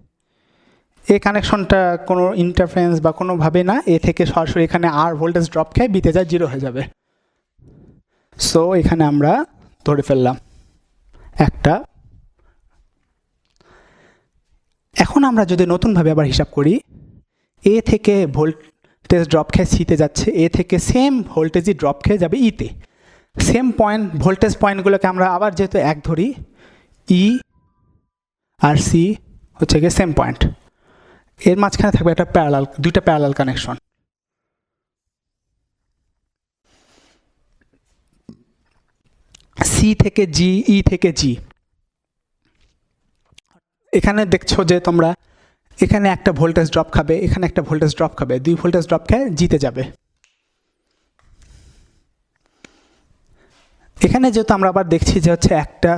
এই কানেকশনটা কোনো ইন্টারফারেন্স বা কোনোভাবে না, এ থেকে সরাসরি এখানে আর ভোল্টেজ ড্রপ খেয়ে বিতে যায় 0 হয়ে যাবে। সো এখানে আমরা ধরে ফেললাম একটা। এখন আমরা যদি নতুনভাবে আবার হিসাব করি, এ থেকে ভোল্টেজ ড্রপ খেয়ে সিতে যাচ্ছে, এ থেকে সেম ভোল্টেজই ড্রপ খেয়ে যাবে ইতে। সেম পয়েন্ট ভোল্টেজ পয়েন্টগুলোকে আমরা আবার যেহেতু এক ধরি, ই আর সি হচ্ছে গিয়ে সেম পয়েন্ট, এর মাঝখানে থাকবে একটা দুইটা প্যারালাল কানেকশন। সি থেকে জি, ই থেকে জি। এখানে দেখছো যে তোমরা এখানে একটা ভোল্টেজ ড্রপ খাবে, এখানে একটা ভোল্টেজ ড্রপ খাবে, 2 ভোল্টেজ ড্রপ খেয়ে জিতে যাবে। এখানে যেহেতু আমরা আবার দেখছি যে হচ্ছে একটা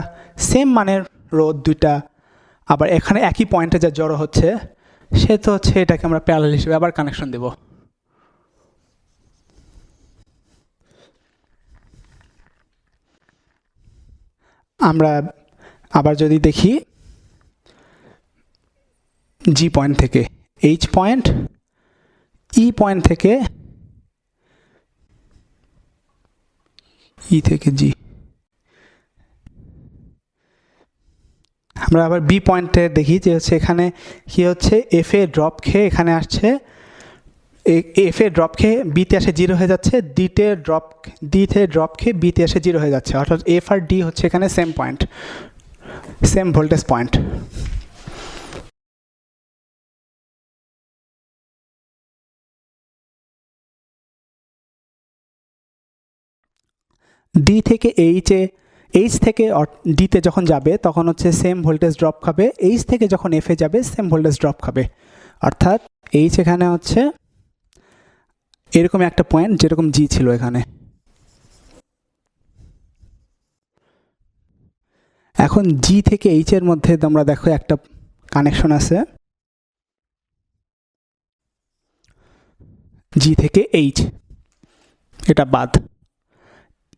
সেম মানের রোধ দুইটা আবার এখানে একই পয়েন্টে যা জড়ো হচ্ছে, সে তো হচ্ছে এটাকে আমরা প্যারালাল হিসেবে আবার কানেকশন দেব। আমরা আবার যদি দেখি জি পয়েন্ট থেকে এইচ পয়েন্ট, ই পয়েন্ট থেকে ই থেকে জি, আমরা আবার বি পয়েন্টে দেখি যে হচ্ছে এখানে কি হচ্ছে, এফ এ ড্রপ খেয়ে এখানে আসছে, এফ এ ড্রপ খেয়ে বিতে আসে 0 হয়ে যাচ্ছে, ডিতে ড্রপ খেয়ে বিতে আসে 0 হয়ে যাচ্ছে, অর্থাৎ এফ আর ডি হচ্ছে এখানে same point, same voltage point. D থেকে এইচ থেকে ডিতে যখন যাবে তখন হচ্ছে সেম ভোল্টেজ ড্রপ খাবে, এইচ থেকে যখন এফে যাবে সেম ভোল্টেজ ড্রপ খাবে, অর্থাৎ এইচ এখানে হচ্ছে এরকম একটা পয়েন্ট যেরকম জি ছিল এখানে। এখন জি থেকে এইচ এর মধ্যে তোমরা দেখো একটা কানেকশন আছে, জি থেকে এইচ এটা বাদ।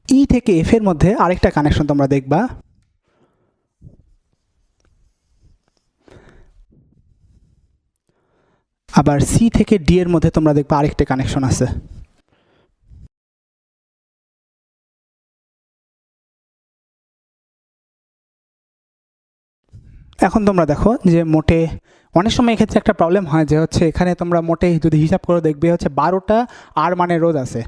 ই থেকে এফ এর মধ্যে আরেকটা কানেকশন তোমরা দেখবা, আবার সি থেকে ডি এর মধ্যে তোমরা দেখবা আরেকটা কানেকশন আছে। এখন তোমরা দেখো যে মোটে অনেক সময় এক্ষেত্রে একটা প্রবলেম হয় যে হচ্ছে এখানে তোমরা মোটে যদি হিসাব করে দেখবে হচ্ছে 12টা আর মানে রোধ আছে।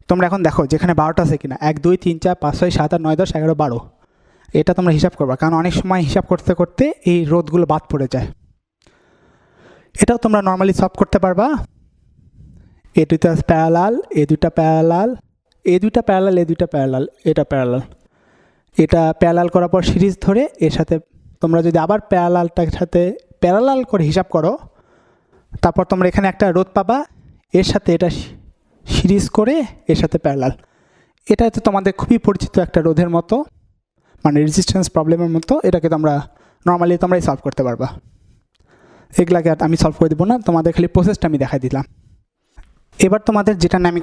তোমরা এখন দেখো যেখানে 12টা আছে কিনা, 1 2 3 4 5 6 7 8 9 10 11 12, এটা তোমরা হিসাব করবা, কারণ অনেক সময় হিসাব করতে করতে এই রোধগুলো বাদ পড়ে যায়। এটাও তোমরা নর্মালি সলভ করতে পারবা। এই দুইটা প্যারালাল, এই দুইটা প্যারালাল, এই দুইটা প্যারালাল, এই দুইটা প্যারালাল, এটা প্যারালাল, এটা প্যারালাল করার পর সিরিজ ধরে এর সাথে তোমরা যদি আবার প্যারালালটার সাথে প্যারালাল করে হিসাব করো, তারপর তোমরা এখানে একটা রোধ পাবা, এর সাথে এটা সিরিজ করে এর সাথে প্যারালাল। এটা হচ্ছে তোমাদের খুবই পরিচিত একটা রোধের মতো, মানে রেজিস্ট্যান্স প্রবলেমের মতো। এটাকে তোমরা নর্মালি তোমরাই সলভ করতে পারবা। এগুলাকে আমি সলভ করে দেবো না, তোমাদের খালি প্রসেসটা আমি দেখাই দিলাম। এবার তোমাদের যেটা নিয়ে আমি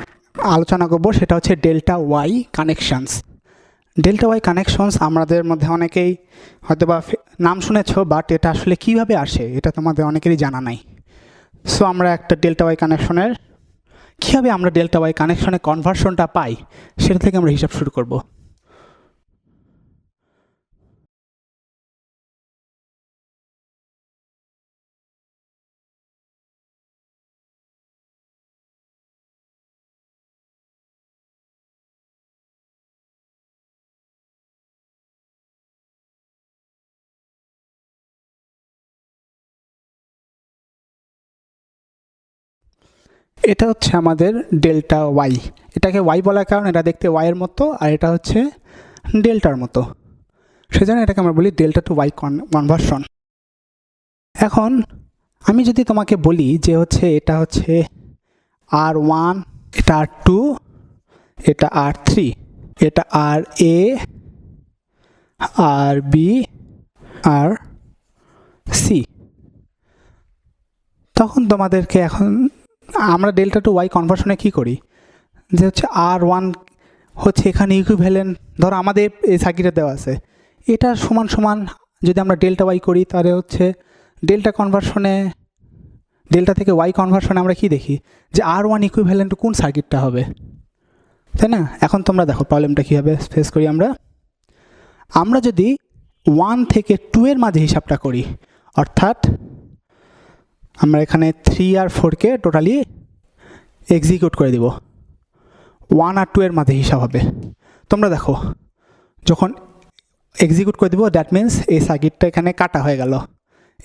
আলোচনা করবো সেটা হচ্ছে delta Y connections. Delta Y connections আমাদের মধ্যে অনেকেই হয়তো বা নাম শুনেছো, বাট এটা আসলে কীভাবে আসে এটা তোমাদের অনেকেরই জানা নাই। সো আমরা একটা ডেল্টা ওয়াই কানেকশনের কীভাবে আমরা ডেল্টা ওয়াই কানেকশনের কনভার্সনটা পাই সেটা থেকে আমরা হিসাব শুরু করব। এটা হচ্ছে আমাদের ডেল্টা ওয়াই। এটাকে ওয়াই বলার কারণ এটা দেখতে ওয়াইয়ের মতো, আর এটা হচ্ছে ডেল্টার মতো, সেজন্য এটাকে আমরা বলি ডেল্টা টু ওয়াই কনভার্সন। এখন আমি যদি তোমাকে বলি যে হচ্ছে এটা হচ্ছে R1, এটা R2, এটা R3, এটা RA, RB, RC, তখন তোমাদেরকে এখন আমরা ডেল্টা টু ওয়াই কনভার্সনে কী করি যে হচ্ছে R1 হচ্ছে এখানে ইকুইভ্যালেন্ট, ধরো আমাদের এই সার্কিটে দেওয়া আছে, এটা সমান সমান যদি আমরা ডেল্টা ওয়াই করি তাহলে হচ্ছে ডেল্টা কনভার্সনে, ডেল্টা থেকে ওয়াই কনভার্সনে আমরা কি দেখি যে R1 ইকুইভ্যালেন্ট কোন সার্কিটটা হবে, তাই না? এখন তোমরা দেখো প্রবলেমটা কীভাবে ফেস করি আমরা যদি 1 থেকে 2 এর মাঝে হিসাবটা করি, অর্থাৎ আমরা এখানে 3 আর 4কে টোটালি এক্সিকিউট করে দিব, 1 আর 2 এর মাঝে হিসাব হবে। তোমরা দেখো যখন এক্সিকিউট করে দিব দ্যাট মিন্স এই সার্কিটটা এখানে কাটা হয়ে গেল,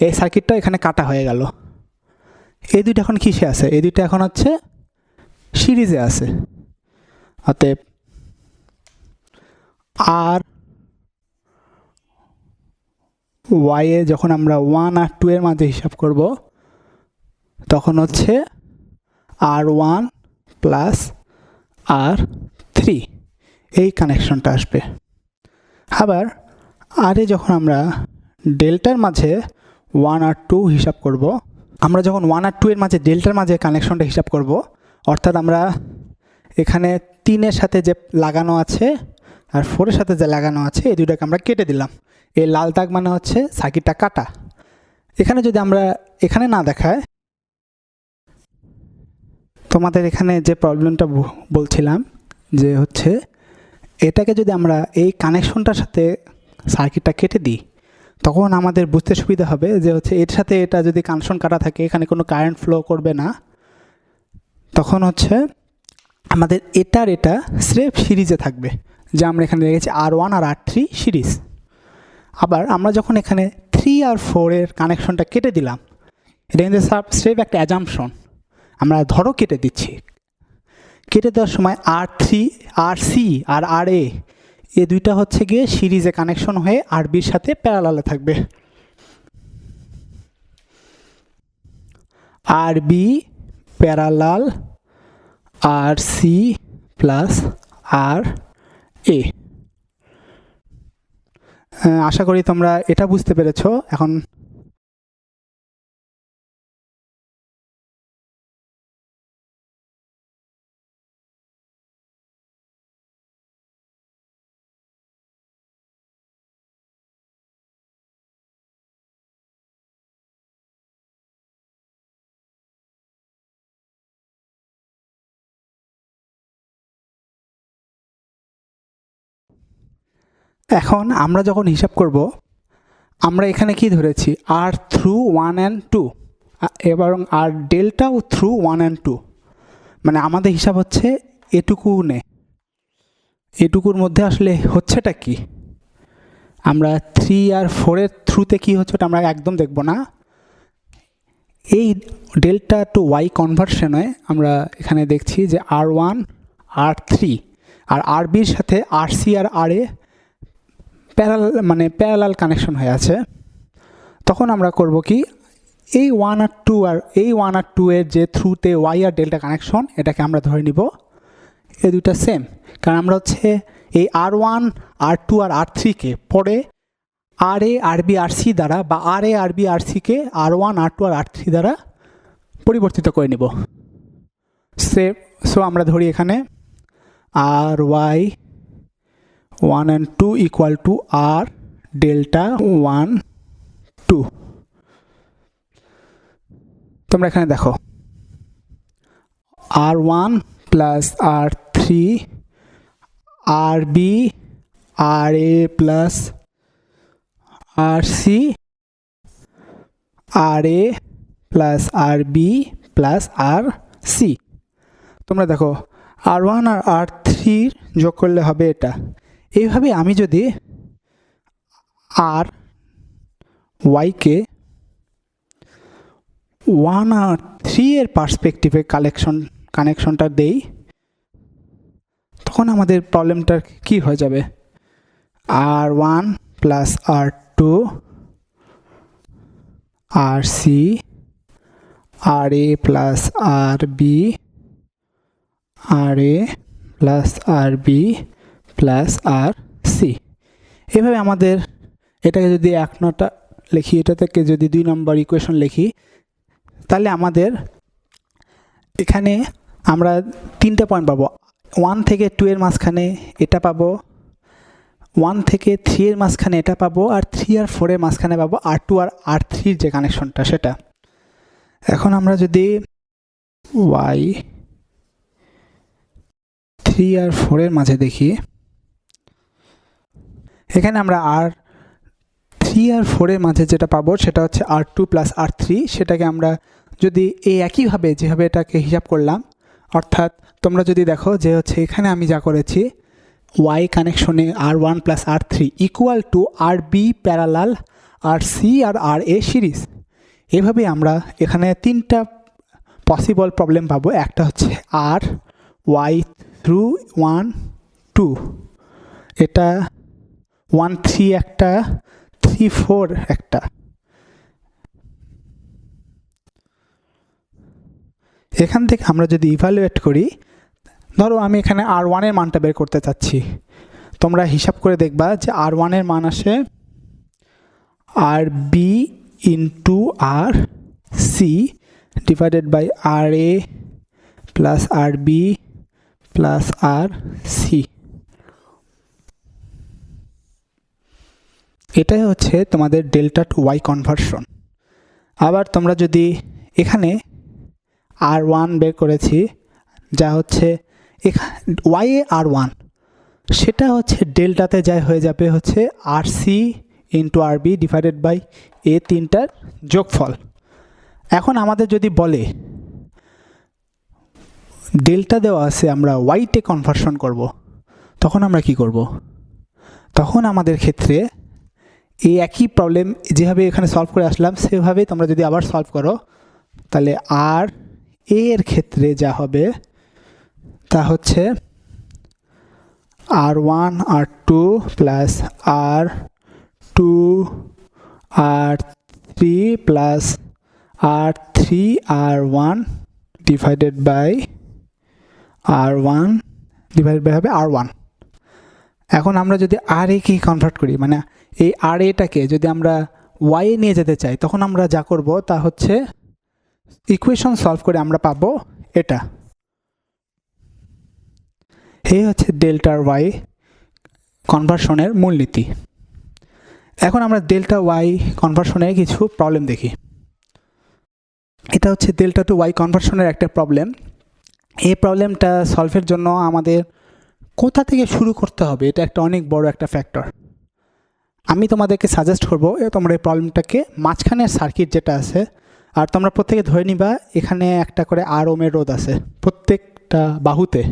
এই সার্কিটটা এখানে কাটা হয়ে গেল। এই দুইটা এখন কিসে আছে? এই দুইটা এখন হচ্ছে সিরিজে আছে। অতএব আর ওয়াইয়ে যখন আমরা 1 আর 2 এর মাঝে হিসাব করব তখন হচ্ছে R1 প্লাস R3 এই কানেকশনটা আসবে। আবার আরে যখন আমরা ডেল্টার মাঝে 1 আর 2 হিসাব করব, আমরা যখন 1 আর 2 এর মাঝে ডেল্টার মাঝে কানেকশনটা হিসাব করব, অর্থাৎ আমরা এখানে 3 এর সাথে যে লাগানো আছে আর 4 এর সাথে যে লাগানো আছে এই দুইটাকে আমরা কেটে দিলাম। এই লাল দাগ মানে হচ্ছে সার্কিটটা কাটা। এখানে যদি আমরা এখানে না দেখায়, তোমাদের এখানে যে প্রবলেমটা বলছিলাম যে হচ্ছে এটাকে যদি আমরা এই কানেকশনটার সাথে সার্কিটটা কেটে দিই তখন আমাদের বুঝতে সুবিধা হবে যে হচ্ছে এর সাথে এটা যদি কানেকশন কাটা থাকে, এখানে কোনো কারেন্ট ফ্লো করবে না, তখন হচ্ছে আমাদের এটা স্রেফ সিরিজে থাকবে, যে আমরা এখানে দেখেছি R1 আর R3 সিরিজ। আবার আমরা যখন এখানে 3 আর 4 এর কানেকশনটা কেটে দিলাম, এটা কিন্তু স্রেফ একটা অ্যাজাম্পশন, আমরা ধরো কেটে দিচ্ছি। কেটে দেওয়ার সময় R3, RC আর RA এই দুইটা হচ্ছে গিয়ে সিরিজে কানেকশন হয়ে RBর সাথে প্যারালালে থাকবে। RB parallel RC plus RA। আশা করি তোমরা এটা বুঝতে পেরেছো। এখন আমরা যখন হিসাব করব, আমরা এখানে কি ধরেছি R থ্রু 1 and 2 এবং আর ডেল্টাও থ্রু 1 and 2, মানে আমাদের হিসাব হচ্ছে এটুকু এটুকুর মধ্যে আসলে হচ্ছেটা কি, আমরা 3 আর 4 এর থ্রুতে কী হচ্ছে ওটা আমরা একদম দেখব না। এই ডেল্টা টু ওয়াই কনভার্সনে আমরা এখানে দেখছি যে R1 R3 আর RBর সাথে RC আর RA প্যারালাল কানেকশন হয়ে আছে, তখন আমরা করব কি, এই 1 আর 2 এর যে থ্রুতে ওয়াই আর ডেল্টা কানেকশন, এটাকে আমরা ধরে নিব এই দুইটা সেম। কারণ আমরা হচ্ছে এই R1 R2 আর R3কে পরে RA RB RC দ্বারা বা RA RB RCকে R1 R2 আর R3 দ্বারা পরিবর্তিত করে নিব। সো আমরা ধরি এখানে RY 1 and 2 equal to R delta 1 2। তোমরা এখানে দেখো R1 plus R3 RB RA plus RC RA plus RB plus RC। তোমরা দেখো R1 আর R3 যোগ করলে হবে এটা। এইভাবে আমি যদি আর ওয়াইকে 1 আর 3 এর পার্সপেক্টিভে কানেকশনটা দেই, তখন আমাদের প্রবলেমটা কি হয়ে যাবে, R1 plus R2 RC RA plus RB RA plus RB plus RC। এভাবে আমাদের এটাকে যদি 1 নটা লিখি, এটা থেকে যদি 2 নম্বর ইকুয়েশন লিখি, তাহলে আমাদের এখানে আমরা 3টা পয়েন্ট পাবো। 1 থেকে 2 এর মাঝখানে এটা পাবো, 1 থেকে 3 এর মাঝখানে এটা পাবো, আর 3 আর 4 এর মাঝখানে পাবো R2 আর R3 যে কানেকশনটা সেটা। এখন আমরা যদি y 3 আর 4 এর মাঝে দেখি, এখানে আমরা R3 আর 4 এর মাঝে যেটা পাবো সেটা হচ্ছে R2 প্লাস R3। সেটাকে আমরা যদি এই একইভাবে যেভাবে এটাকে হিসাব করলাম, অর্থাৎ তোমরা যদি দেখো যে হচ্ছে এখানে আমি যা করেছি y কানেকশনে R1 plus R3 equal to RB parallel RC আর RA সিরিজ। এভাবে আমরা এখানে 3টা পসিবল প্রবলেম পাবো। একটা হচ্ছে R y থ্রু 1 2, এটা 1 3 একটা, 3 4 একটা। এখান থেকে আমরা যদি ইভ্যালুয়েট করি, ধরো আমি এখানে R1 এর মানটা বের করতে চাচ্ছি, তোমরা হিসাব করে দেখবা যে R1 এর মান আসে RB into RC divided by RA plus RB plus RC। এটাই হচ্ছে তোমাদের ডেল্টা টু ওয়াই কনভার্সন। আবার তোমরা যদি এখানে R1 বের করেছি, যা হচ্ছে ওয়াই এ R1, সেটা হচ্ছে ডেল্টাতে যাই হয়ে যাবে হচ্ছে RC into RB divided by এ 3টার যোগফল। এখন আমাদের যদি বলে ডেল্টা দেওয়া আছে আমরা ওয়াইটে কনভার্সন করব, তখন আমরা কি করব? তখন আমাদের ক্ষেত্রে এই একই প্রবলেম যেভাবে এখানে সলভ করে আসলাম সেভাবেই তোমরা যদি আবার সলভ করো, তাহলে আর এর ক্ষেত্রে যা হবে তা হচ্ছে R1 R2 plus R2 R3 plus R3 R1 divided by R1 divided by হবে R1। এখন আমরা যদি RA কে কনভার্ট করি, মানে এই RAটাকে যদি আমরা y এ নিয়ে যেতে চাই, তখন আমরা যা করব তা হচ্ছে ইকুয়েশন সলভ করে আমরা পাবো এটা। এই হচ্ছে ডেল্টা ওয়াই কনভার্সনের মূলনীতি। এখন আমরা ডেল্টা ওয়াই কনভার্সনের কিছু প্রবলেম দেখি। এটা হচ্ছে ডেল্টা টু ওয়াই কনভার্সনের একটা প্রবলেম। এই প্রবলেমটা সলভের জন্য আমাদের কোথা থেকে শুরু করতে হবে, এটা একটা অনেক বড় একটা ফ্যাক্টর। আমি তোমাদেরকে সাজেস্ট করবো তোমরা এই প্রবলেমটাকে মাঝখানের সার্কিট যেটা আছে, আর তোমরা প্রত্যেকে ধরে নিবা এখানে একটা করে আর ওমের রোধ আছে প্রত্যেকটা বাহুতে।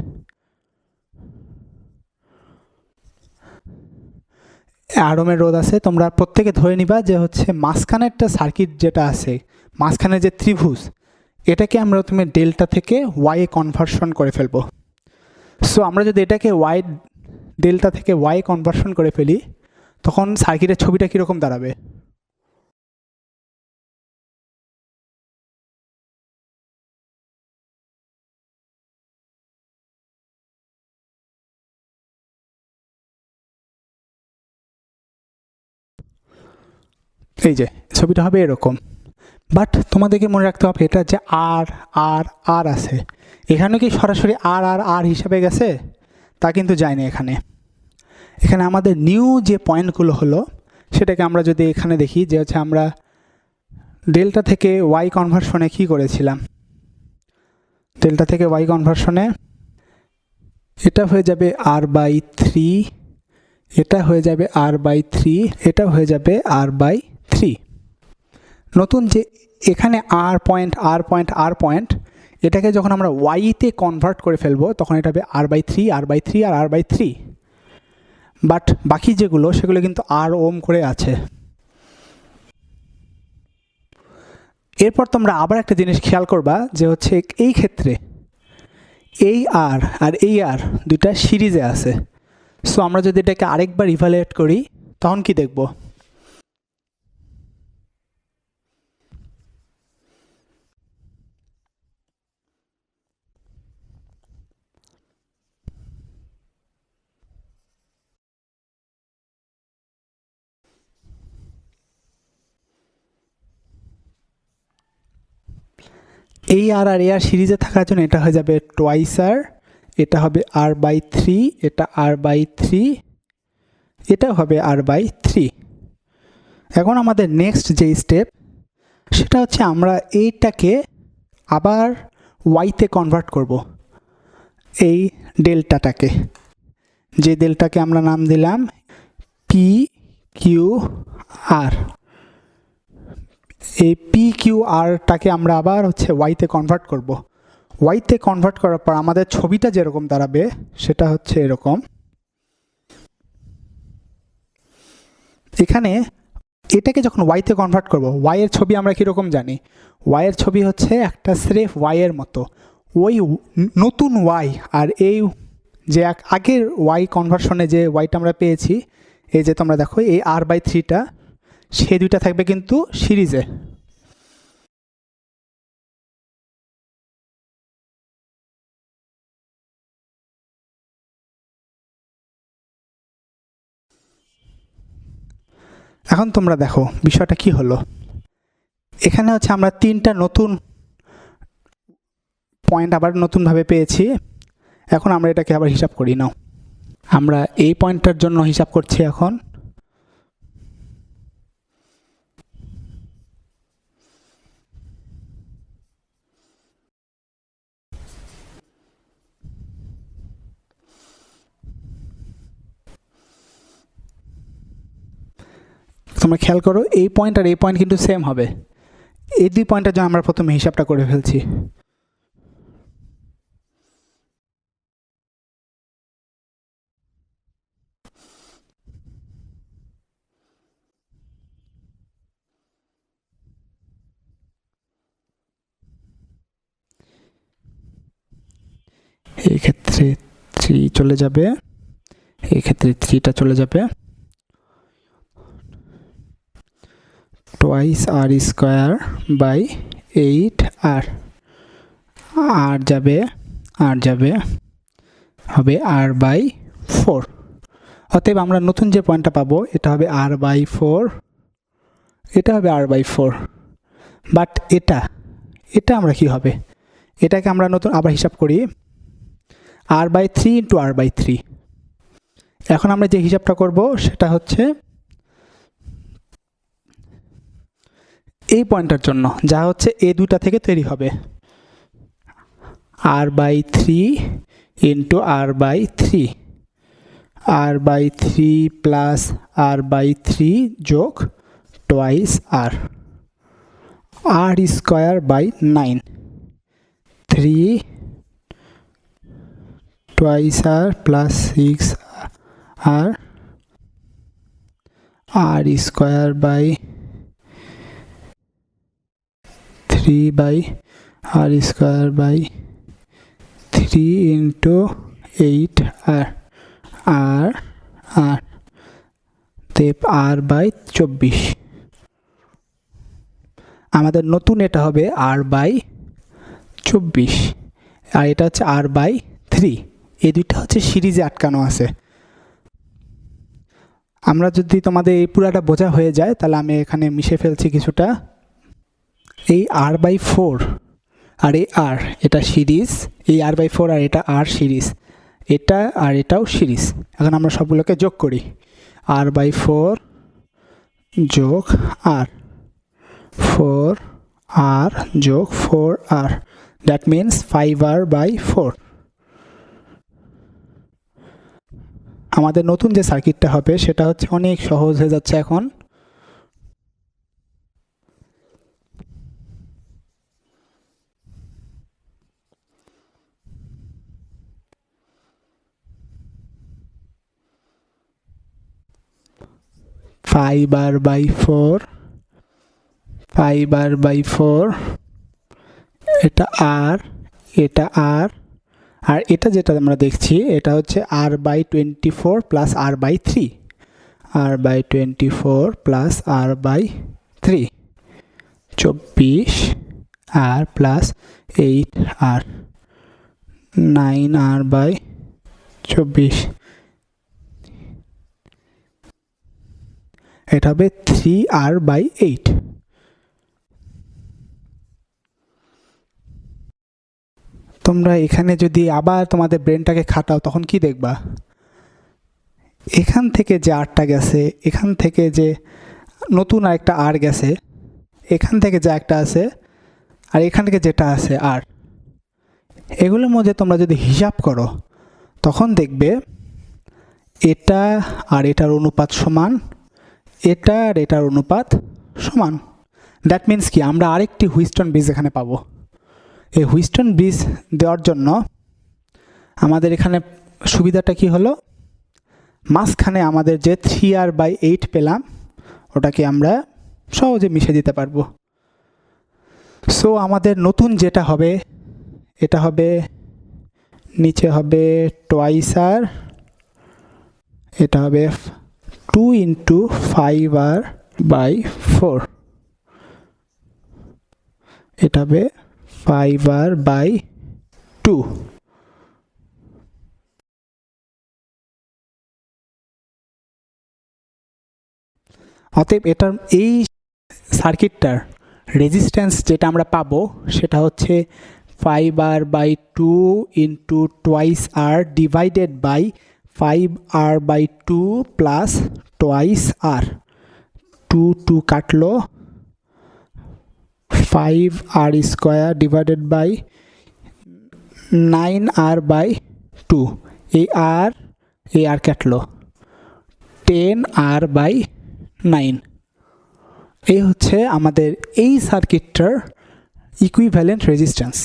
আর ওমের রোধ আছে, তোমরা প্রত্যেকে ধরে নিবা যে হচ্ছে মাঝখানেরটা সার্কিট যেটা আছে, মাঝখানে যে ত্রিভুজ, এটাকে আমরা তুমি ডেল্টা থেকে ওয়াই কনভার্সন করে ফেলবো। সো আমরা যদি এটাকে ওয়াই ডেল্টা থেকে ওয়াই কনভার্সন করে ফেলি, তখন সার্কিটের ছবিটা কীরকম দাঁড়াবে? এই যে ছবিটা হবে এরকম। বাট তোমাদেরকে মনে রাখতে হবে এটা যে আর আর আর আছে, এখানে কি সরাসরি আর আর আর হিসাবে গেছে? তা কিন্তু যায়নি। এখানে এখানে আমাদের নিউ যে পয়েন্টগুলো হলো সেটাকে আমরা যদি এখানে দেখি যে হচ্ছে আমরা ডেল্টা থেকে ওয়াই কনভার্সনে কি করেছিলাম, ডেল্টা থেকে ওয়াই কনভার্সনে এটা হয়ে যাবে আর বাই থ্রি, এটা হয়ে যাবে আর বাই থ্রি, এটা হয়ে যাবে আর বাই থ্রি। নতুন যে এখানে আর পয়েন্ট আর পয়েন্ট আর পয়েন্ট, এটাকে যখন আমরা ওয়াইতে কনভার্ট করে ফেলবো তখন এটা হবে R by three, R by three আর আর বাই থ্রি। বাট বাকি যেগুলো সেগুলো কিন্তু আর ওম করে আছে। এরপর তোমরা আবার একটা জিনিস খেয়াল করবা যে হচ্ছে এই ক্ষেত্রে এই আর আর এই আর দুইটা সিরিজে আছে। সো আমরা যদি এটাকে আরেকবার ইভালুয়েট করি তখন কি দেখব? এই আর আর এ আর সিরিজে থাকার জন্য এটা হয়ে যাবে টোয়াইস আর, এটা হবে আর বাই থ্রি, এটা আর বাই থ্রি, এটা হবে আর বাই থ্রি। এখন আমাদের নেক্সট যে স্টেপ সেটা হচ্ছে আমরা এইটাকে আবার ওয়াইতে কনভার্ট করব। এই ডেল্টাটাকে, যে ডেল্টাকে আমরা নাম দিলাম পি কিউ আর, এই পি কিউ আরটাকে আমরা আবার হচ্ছে ওয়াইতে কনভার্ট করব। ওয়াইতে কনভার্ট করার পর আমাদের ছবিটা যেরকম দাঁড়াবে সেটা হচ্ছে এরকম। এখানে এটাকে যখন ওয়াইতে কনভার্ট করব, ওয়াইয়ের ছবি আমরা কীরকম জানি? ওয়াইয়ের ছবি হচ্ছে একটা স্রেফ ওয়াইয়ের মতো। ওই নতুন ওয়াই আর এই যে আগের ওয়াই কনভার্সনে যে ওয়াইটা আমরা পেয়েছি, এই যে তোমরা দেখো এই আর বাই থ্রিটা, সে দুইটা থাকবে কিন্তু সিরিজে। এখন তোমরা দেখো বিষয়টা কি হলো। এখানে হচ্ছে আমরা তিনটা নতুন পয়েন্ট আবার নতুনভাবে পেয়েছি। এখন আমরা এটাকে আবার হিসাব করি। নাও আমরা এই পয়েন্টটার জন্য হিসাব করছি। এখন তোমরা খেয়াল করো এই পয়েন্ট আর এই পয়েন্ট কিন্তু সেম হবে। এই দুই পয়েন্টের জন্য আমরা প্রথমে হিসাবটা করে ফেলছি। এই ক্ষেত্রে থ্রি চলে যাবে, এই ক্ষেত্রে থ্রিটা চলে যাবে, twice R square by eight R, R যাবে আর যাবে, হবে আর বাই ফোর। অতএব আমরা নতুন যে পয়েন্টটা পাবো এটা হবে আর বাই ফোর, এটা হবে আর বাই ফোর। বাট এটা এটা আমরা কি হবে, এটাকে আমরা নতুন আবার হিসাব করি R by three into R by three. এখন আমরা যে হিসাবটা করব সেটা হচ্ছে এই পয়েন্টটার জন্য, যা হচ্ছে এ দুটা থেকে তৈরি হবে R by three into R by three, R by three plus R by three যোগ twice R, R square by nine, three twice R plus six R, R square by three by R square by three into eight R, R আর অতএব R/24। আমাদের নতুন এটা হবে R/24, আর এটা হচ্ছে R/3। এই দুইটা হচ্ছে সিরিজে আটকানো আছে। আমরা যদি তোমাদের এই পুরাটা বোঝা হয়ে যায় তাহলে আমি এখানে মিশে ফেলছি কিছুটা। এই R/4 আর এই R, এটা সিরিজ। এই R/4 আর এটা R সিরিজ, এটা আর এটাও সিরিজ। এখন আমরা সবগুলোকে যোগ করি। R/4 যোগ R, 4R যোগ 4R, দ্যাট মিনস 5R/4। আমাদের নতুন যে সার্কিটটা হবে সেটা হচ্ছে অনেক সহজ হয়ে যাচ্ছে এখন। ফাইভ R/4, এটা R, এটা R, আর এটা যেটা আমরা দেখছি এটা হচ্ছে R/24 plus R/3, R/24 plus R/3, 24R plus 8R, 9R/24। এটা হবে 3R/8। তোমরা এখানে যদি আবার তোমাদের ব্রেনটাকে খাটাও তখন কি দেখবা? এখান থেকে যে আরটা গেছে, এখান থেকে যে নতুন আরেকটা আর গেছে, এখান থেকে যা একটা আছে, আর এখান থেকে যেটা আছে আর, এগুলোর মধ্যে তোমরা যদি হিসাব করো তখন দেখবে এটা আর এটার অনুপাত সমান, এটা আর এটার অনুপাত সমান। দ্যাট মিনস কি, আমরা আরেকটি হুইস্টন ব্রিজ এখানে পাবো। এই হুইস্টন ব্রিজ দেওয়ার জন্য আমাদের এখানে সুবিধাটা কি হলো, মাঝখানে আমাদের যে 3R/8 পেলাম ওটাকে আমরা সহজে মিশে দিতে পারবো। সো আমাদের নতুন যেটা হবে এটা হবে, নিচে হবে টুয়াইস R, এটা হবে 2 × 5R/4, এটা হবে 5R/2। অতএব এটার এই সার্কিটটার রেজিস্ট্যান্স যেটা আমরা পাবো সেটা হচ্ছে 5R/2 × twice R divided by 5R/2 plus twice R। 2 কাটলো, 5R² ডিভাইডেড বাই 9R/2, এই আর কাটলো 10R/9। এই হচ্ছে আমাদের এই সার্কিটটার ইকুইভ্যালেন্ট রেজিস্ট্যান্স।